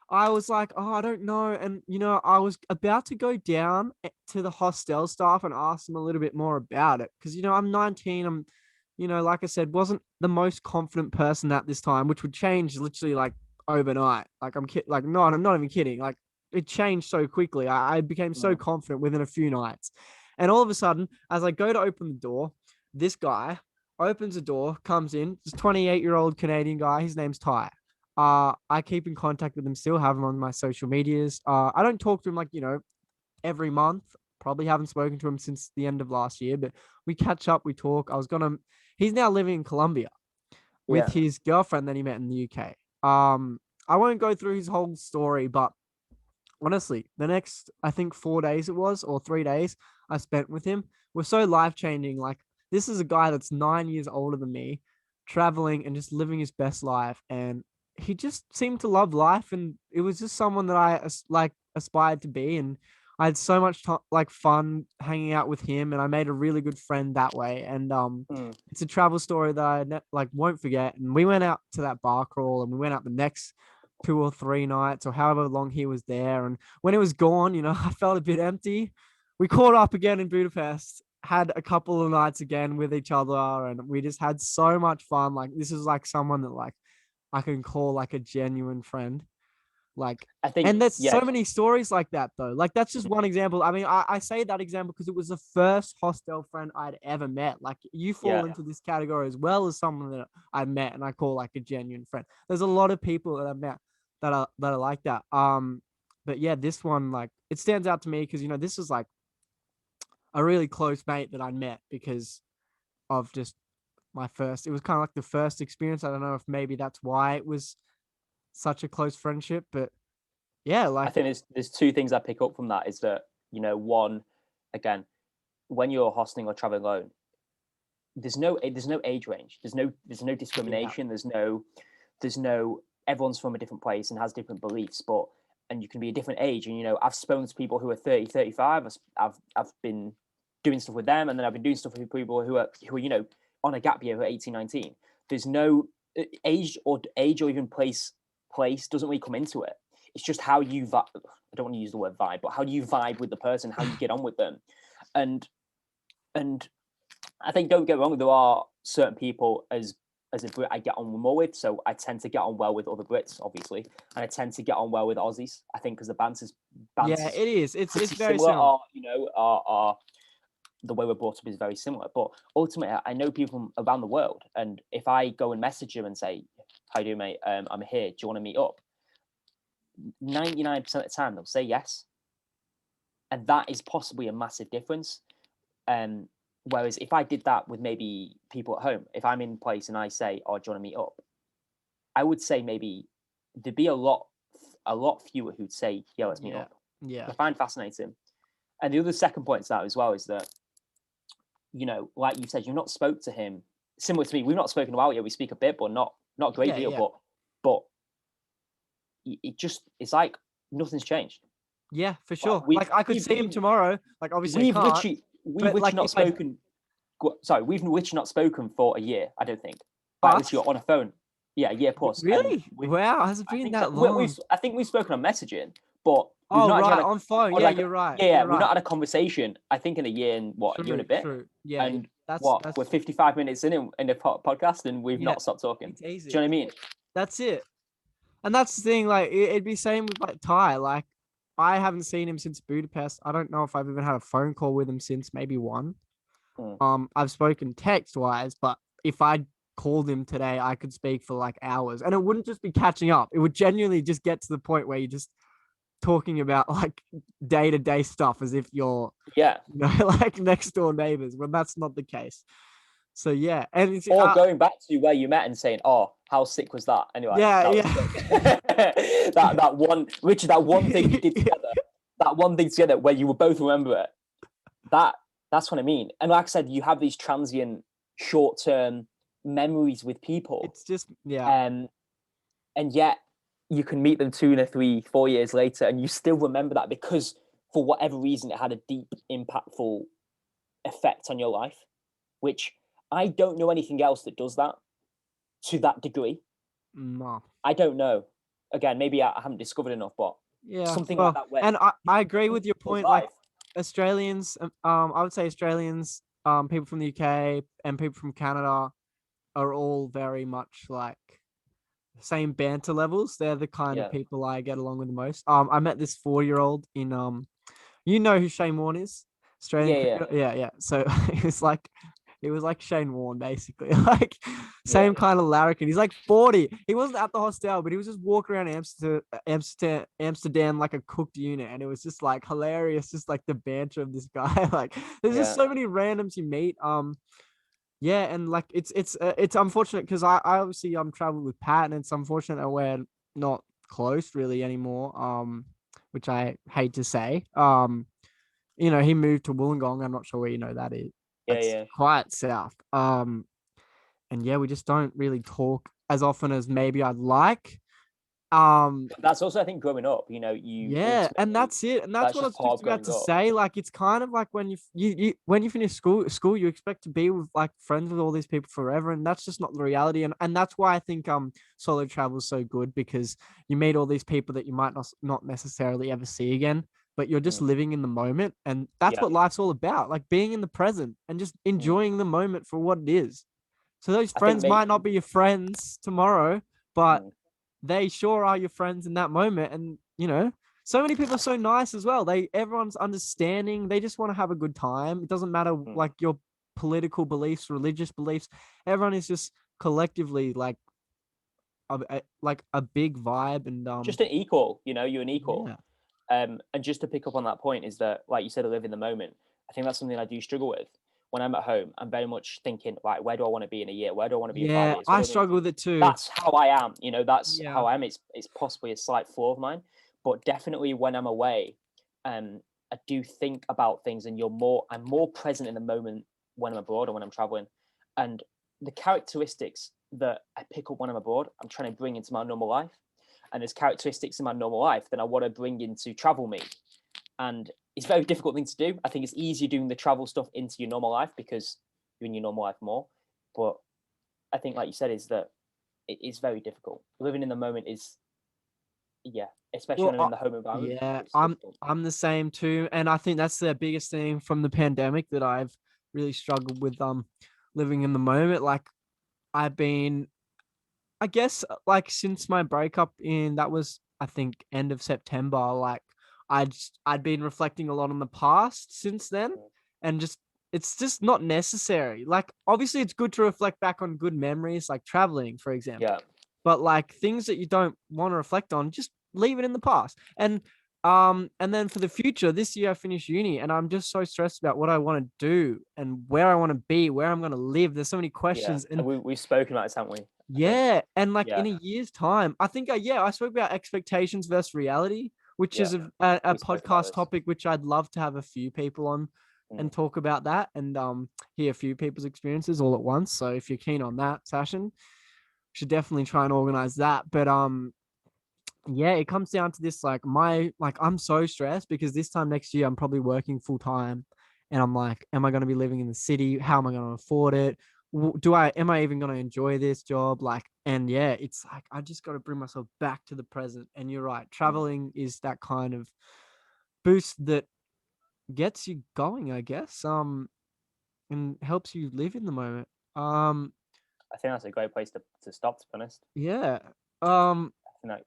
I was like, oh, I don't know. And, I was about to go down to the hostel staff and ask them a little bit more about it. Because, I'm 19. Like I said, wasn't the most confident person at this time, which would change literally like overnight. Like, no, I'm not even kidding. Like, it changed so quickly. I became so Mm. confident within a few nights. And all of a sudden, as I go to open the door, this guy opens the door, comes in, this 28-year-old Canadian guy. His name's Ty. I keep in contact with him still, have him on my social medias. I don't talk to him like, every month. Probably haven't spoken to him since the end of last year, but we catch up, we talk. He's now living in Colombia with Yeah, his girlfriend that he met in the UK. I won't go through his whole story, but honestly, the next, I think 4 days it was, or 3 days I spent with him were so life changing. Like, this is a guy that's 9 years older than me, traveling and just living his best life. And he just seemed to love life. And it was just someone that I like aspired to be. And I had so much like fun hanging out with him. And I made a really good friend that way. And, mm. it's a travel story that I like won't forget. And we went out to that bar crawl, and we went out the next 2 or 3 nights, or however long he was there. And when it was gone, I felt a bit empty. We caught up again in Budapest, had a couple of nights again with each other, and we just had so much fun. Like, this is like someone that like I can call like a genuine friend. Like, I think and there's yeah, so many stories like that though. Like, that's just one example. I mean, I say that example because it was the first hostel friend I'd ever met. Like, you fall yeah. into this category as well as someone that I met and I call like a genuine friend. There's a lot of people that I've met that are like that. But yeah, this one, like, it stands out to me because this is like a really close mate that I met because of just my first. It was kind of like the first experience. I don't know if maybe that's why it was such a close friendship, but yeah, I like, think there's two things I pick up from that is that one, again, when you're hosting or traveling alone, there's no age range. There's no yeah, discrimination. There's no everyone's from a different place and has different beliefs, and you can be a different age. And I've spoken to people who are 30, 35. I've been doing stuff with them, and then I've been doing stuff with people who are on a gap year who are 18, 19. There's no age or even place doesn't really come into it. It's just how you I don't want to use the word vibe, but how do you vibe with the person, how you get on with them. And and I think, don't get me wrong, there are certain people as a Brit I get on more with. So I tend to get on well with other Brits, obviously, and I tend to get on well with Aussies. I think because the banter's yeah, it is. It's pretty very similar. similar. Are the way we're brought up is very similar. But ultimately, I know people from around the world, and if I go and message them and say, "How you doing, mate? I'm here. Do you want to meet up?" 99% of the time, they'll say yes, and that is possibly a massive difference. Whereas if I did that with maybe people at home, if I'm in a place and I say, "Oh, do you want to meet up?" I would say maybe there'd be a lot fewer who'd say, "Yeah, let's meet up." Yeah. I find fascinating. And the other second point to that as well is that, like you said, you've not spoke to him. Similar to me, we've not spoken a while yet. We speak a bit, but not a great deal. Yeah. But it's like nothing's changed. Yeah, for sure. we- Like I could we- see him we- tomorroot. Like obviously I We've can't. literally but, like, not if I- spoken. Sorry, we've literally not spoken for a year. I don't think. Like Us? literally on a phone. Yeah, a year plus. And Really? we've- Wow, has it I been think that so. long? I think we've spoken on messaging, but we've Oh not right, had a, on phone. or Yeah, like- you're right. Yeah, You're we've not right. had a conversation. I think in a year and a year and a bit. True. Yeah, And that's we're 55 minutes in the podcast and we've Yeah, not stopped talking. it's Do easy. you know what I mean? That's it. And that's the thing. Like it'd be same with like Ty. Like I haven't seen him since Budapest. I don't know if I've even had a phone call with him since, maybe one. I've spoken text wise, but if I called him today, I could speak for like hours, and it wouldn't just be catching up. It would genuinely just get to the point where you're just talking about like day-to-day stuff as if you're Yeah. like next door neighbors, when that's not the case. So yeah, and it's Or going back to where you met and saying, "Oh, how sick was that?" Anyway, Yeah, that one, Richard, that one thing you did together, that one thing together where you will both remember it. That's what I mean. And like I said, you have these transient, short-term memories with people. It's just and yet you can meet them 2 or 3, 4 years later, and you still remember that because for whatever reason it had a deep, impactful effect on your life, which I don't know anything else that does that to that degree. No. I don't know. Again, maybe I haven't discovered enough, but something like that. And I agree with your point. Like Australians, I would say Australians, people from the UK and people from Canada are all very much like same banter levels. They're the kind of people I get along with the most. I met this 4-year-old in you know who Shane Warne is? Australian cricketer? Yeah. So he was like Shane Warne, basically. Like same kind of larrikin. He's like 40. He wasn't at the hostel, but he was just walking around Amsterdam like a cooked unit, and it was just like hilarious, just like the banter of this guy. Like there's just so many randoms you meet. Yeah, and like it's unfortunate because I obviously traveled with Pat, and it's unfortunate that we're not close really anymore. Which I hate to say. He moved to Wollongong. I'm not sure where that is. It's quite south. And yeah, we just don't really talk as often as maybe I'd like. That's also, I think, growing up. And that's it. And that's what I was just about to say. Like, it's kind of like when you finish school, you expect to be with like friends with all these people forever, and that's just not the reality. And that's why I think solo travel is so good, because you meet all these people that you might not necessarily ever see again, but you're just living in the moment, and that's what life's all about. Like being in the present and just enjoying the moment for what it is. So those friends might not be your friends tomorrow, but they sure are your friends in that moment. And so many people are so nice as well. Everyone's understanding. They just want to have a good time. It doesn't matter like your political beliefs, religious beliefs. Everyone is just collectively like a big vibe, and just an equal. You're an equal. Yeah. And just to pick up on that point is that, like you said, I live in the moment. I think that's something I do struggle with. When I'm at home, I'm very much thinking, right, where do I want to be in a year? Where do I want to be in 5 years? I struggle with it too. That's how I am. That's how I am. It's possibly a slight flaw of mine, but definitely when I'm away, I do think about things, and I'm more present in the moment when I'm abroad or when I'm traveling. And the characteristics that I pick up when I'm abroad, I'm trying to bring into my normal life. And there's characteristics in my normal life that I want to bring into travel me. And it's a very difficult thing to do. I think it's easier doing the travel stuff into your normal life because you're in your normal life more. But I think, like you said, is that it is very difficult. Living in the moment is, especially when I'm in the home environment. Yeah, I'm the same too. And I think that's the biggest thing from the pandemic that I've really struggled with living in the moment. Like I've been, I guess, like since my breakup that was, I think, end of September, like I'd been reflecting a lot on the past since then, and it's just not necessary. Like obviously it's good to reflect back on good memories, like traveling, for example. Yeah. But like things that you don't want to reflect on, just leave it in the past. And And then for the future, this year I finish uni, and I'm just so stressed about what I want to do and where I want to be, where I'm going to live. There's so many Yeah, questions, and and we've spoken about this, haven't we? I think. yeah, and like Yeah, in a year's time, I think I spoke about expectations versus reality, which is yeah, a we spoke about podcast this. topic which I'd love to have a few people on and talk about that and hear a few people's experiences all at once. So if you're keen on that, Sashin, should definitely try and organize that. But yeah, it comes down to this like I'm so stressed because this time next year I'm probably working full time, and I'm like, am I going to be living in the city? How am I going to afford it? Am I even going to enjoy this job? Like, and yeah, it's like I just got to bring myself back to the present. And you're right, traveling is that kind of boost that gets you going, I guess, and helps you live in the moment. um I think that's a great place to stop. To be honest, yeah, um I think that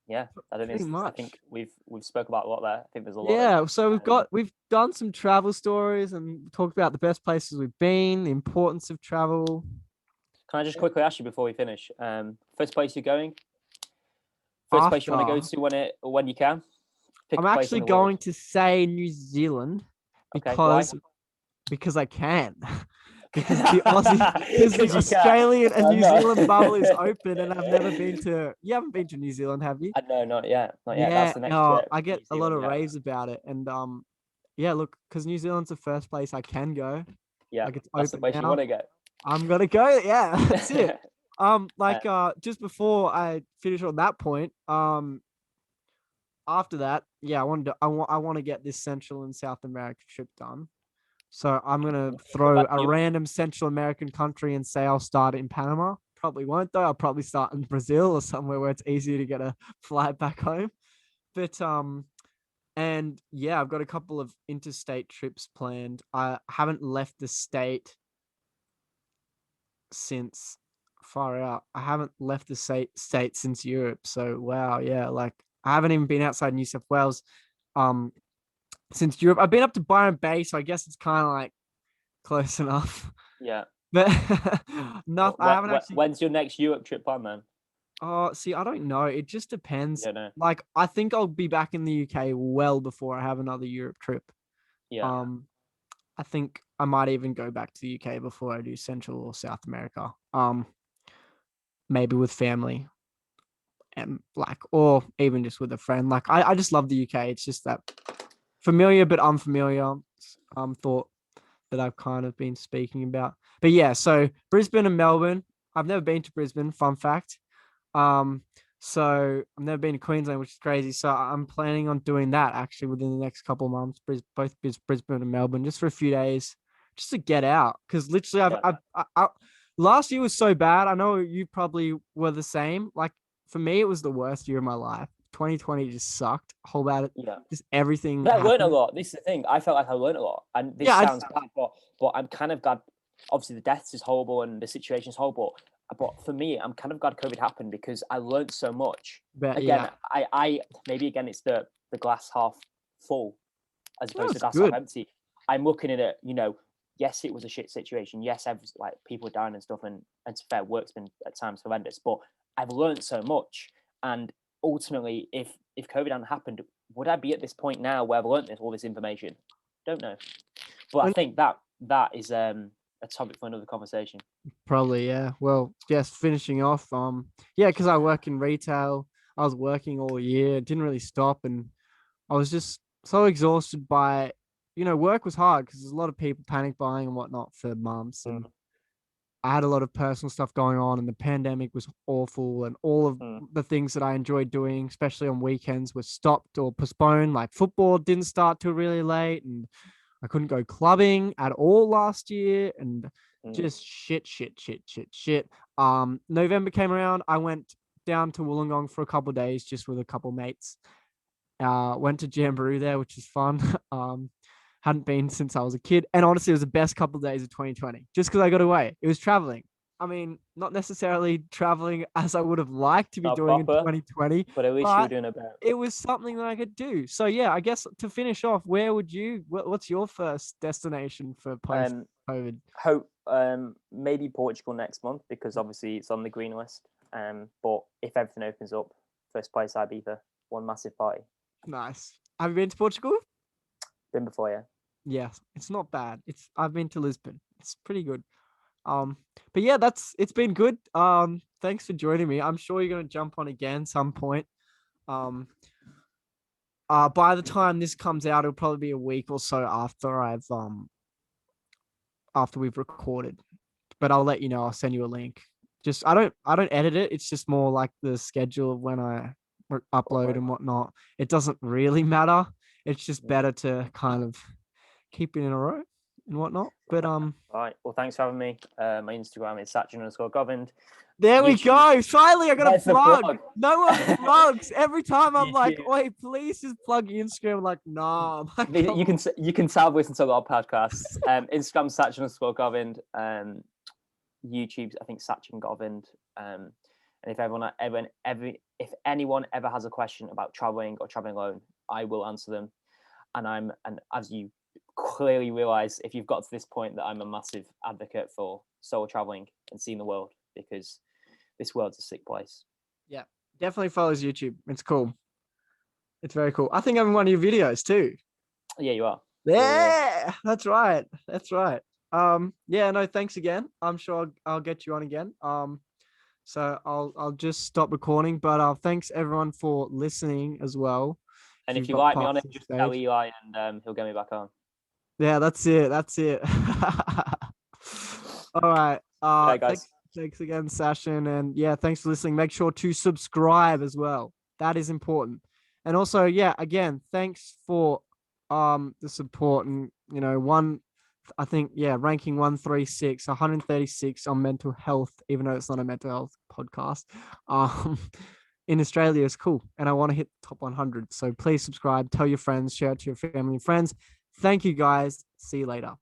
yeah, I don't think pretty I much. think we've spoke about a lot there. I think there's a lot of Yeah, so we've done some travel stories and talked about the best places we've been, the importance of travel. Can I just quickly ask you before we finish? First place you're going? First place you want to go After, to when you can? Pick I'm a place in actually the world. going to say New Zealand Okay, why? because I can. Because the Aussie because the Because you can. Australian and New No. Zealand bubble is open, and I've never been to. You haven't been to New Zealand, have you? No, not yet. Not yet. That's Yeah, the next trip. I get New a lot Zealand. of Yeah, raves about it, and yeah, look, because New Zealand's the first place I can go. yeah. Like it's That's the open place you want now. to go. I'm gonna go. Yeah, that's it. Uh, Just before I finish on that point, after that, yeah, I want to get this Central and South America trip done. So I'm gonna go throw back a to Europe. random Central American country and say I'll start in Panama. Probably won't though. I'll probably start in Brazil or somewhere where it's easier to get a flight back home. But and yeah, I've got a couple of interstate trips planned. I haven't left the state since far out. I haven't left the state since Europe. So wow, yeah, like I haven't even been outside New South Wales um since Europe. I've been up to Byron Bay, so I guess it's kind of like close enough. Yeah. But no, I haven't actually. When's your next Europe trip plan then? Oh, see, I don't know. It just You depends. don't know. Like, I think I'll be back in the UK well before I have another Europe trip. Yeah. Um, I think I might even go back to the UK before I do Central or South America. Maybe with family and like, or even just with a friend. Like, I just love the UK. It's just that familiar but unfamiliar thought that I've kind of been speaking about. But yeah, so Brisbane and Melbourne. I've never been to Brisbane. Fun fact. Um, so I've never been to Queensland, which is crazy. So I'm planning on doing that actually within the next couple of months, both Brisbane and Melbourne, just for a few days, just to get out. Because literally, Yeah. last year was so bad. I know you probably were the same. Like for me, it was the worst year of my life. 2020 just sucked. Whole about it, Yeah. just everything But I learned a happened. lot. This is the thing. I felt like I learned a lot, and this Yeah, sounds bad, but I'm kind of glad. Obviously, the deaths is horrible and the situation is horrible. But for me, I'm kind of glad COVID happened because I learned so much. but Again, yeah, I maybe again it's the glass half full as opposed to that's glass half good. empty. I'm looking at it, yes, it was a shit situation. Yes, like people are dying and stuff, and to fair, work's been at times horrendous. But I've learned so much, and ultimately, if COVID hadn't happened, would I be at this point now where I've learned all this information? Don't know, but I think that is a topic for another conversation. Probably, yeah. Well, just finishing off, yeah, because I work in retail. I was working all year, didn't really stop, and I was just so exhausted by, work was hard because there's a lot of people panic buying and whatnot for months, and Mm, I had a lot of personal stuff going on, and the pandemic was awful, and all of mm, the things that I enjoyed doing, especially on weekends, were stopped or postponed. Like football didn't start till really late, and I couldn't go clubbing at all last year, and mm. just shit. November came around. I went down to Wollongong for a couple of days just with a couple of mates. Went to Jamboree there, which is fun. Hadn't been since I was a kid, and honestly, it was the best couple of days of 2020 just because I got away. It was traveling. I mean, not necessarily traveling as I would have liked to be Not doing in proper, 2020, but at least you were but doing a bit. it was something that I could do. So yeah, I guess to finish off, what's your first destination for post Um, COVID? hope maybe Portugal next month because obviously it's on the green list. But if everything opens up, first place Ibiza, one massive party. Nice. Have you been to Portugal? Been before, yeah. Yes, it's not bad. I've been to Lisbon. It's pretty good. But yeah, it's been good. Thanks for joining me. I'm sure you're gonna jump on again some point. Um, by the time this comes out, it'll probably be a week or so after we've recorded. But I'll let you know. I'll send you a link. Just I don't edit it. It's just more like the schedule of when I upload and whatnot. It doesn't really matter. It's just better to kind of keep it in a row and whatnot. But All right. Well, thanks for having me. My Instagram is Sachin_Govind. there we go. Finally, I got a There's the plug. plug. No one plugs. Every time I'm like, YouTube. wait, please just plug your Instagram. I'm like, nah. I'm like, You can tell listen to a lot of podcasts. Instagram Sachin_Govind. YouTube, I think Sachin Govind. And if if anyone ever has a question about traveling or traveling alone, I will answer them. And as you clearly realize, if you've got to this point, that I'm a massive advocate for solo traveling and seeing the world, because this world's a sick place. Yeah, definitely follows YouTube. It's cool. It's very cool. I think I'm in one of your videos too. Yeah, you are. Yeah, that's right. That's right. Yeah, no, thanks again. I'm sure I'll get you on again. So I'll just stop recording. But thanks everyone for listening as well. And if you've you got like me on past it, this just tell stage. Eli and he'll get me back on. Yeah, that's it. That's it. All right. Okay, guys. Thanks again, Sachin. And yeah, thanks for listening. Make sure to subscribe as well. That is important. And also, yeah, again, thanks for the support and I think, yeah, ranking 136, 136 on mental health, even though it's not a mental health podcast. In Australia is cool. And I want to hit the top 100. So please subscribe, tell your friends, share it to your family and friends. Thank you guys. See you later.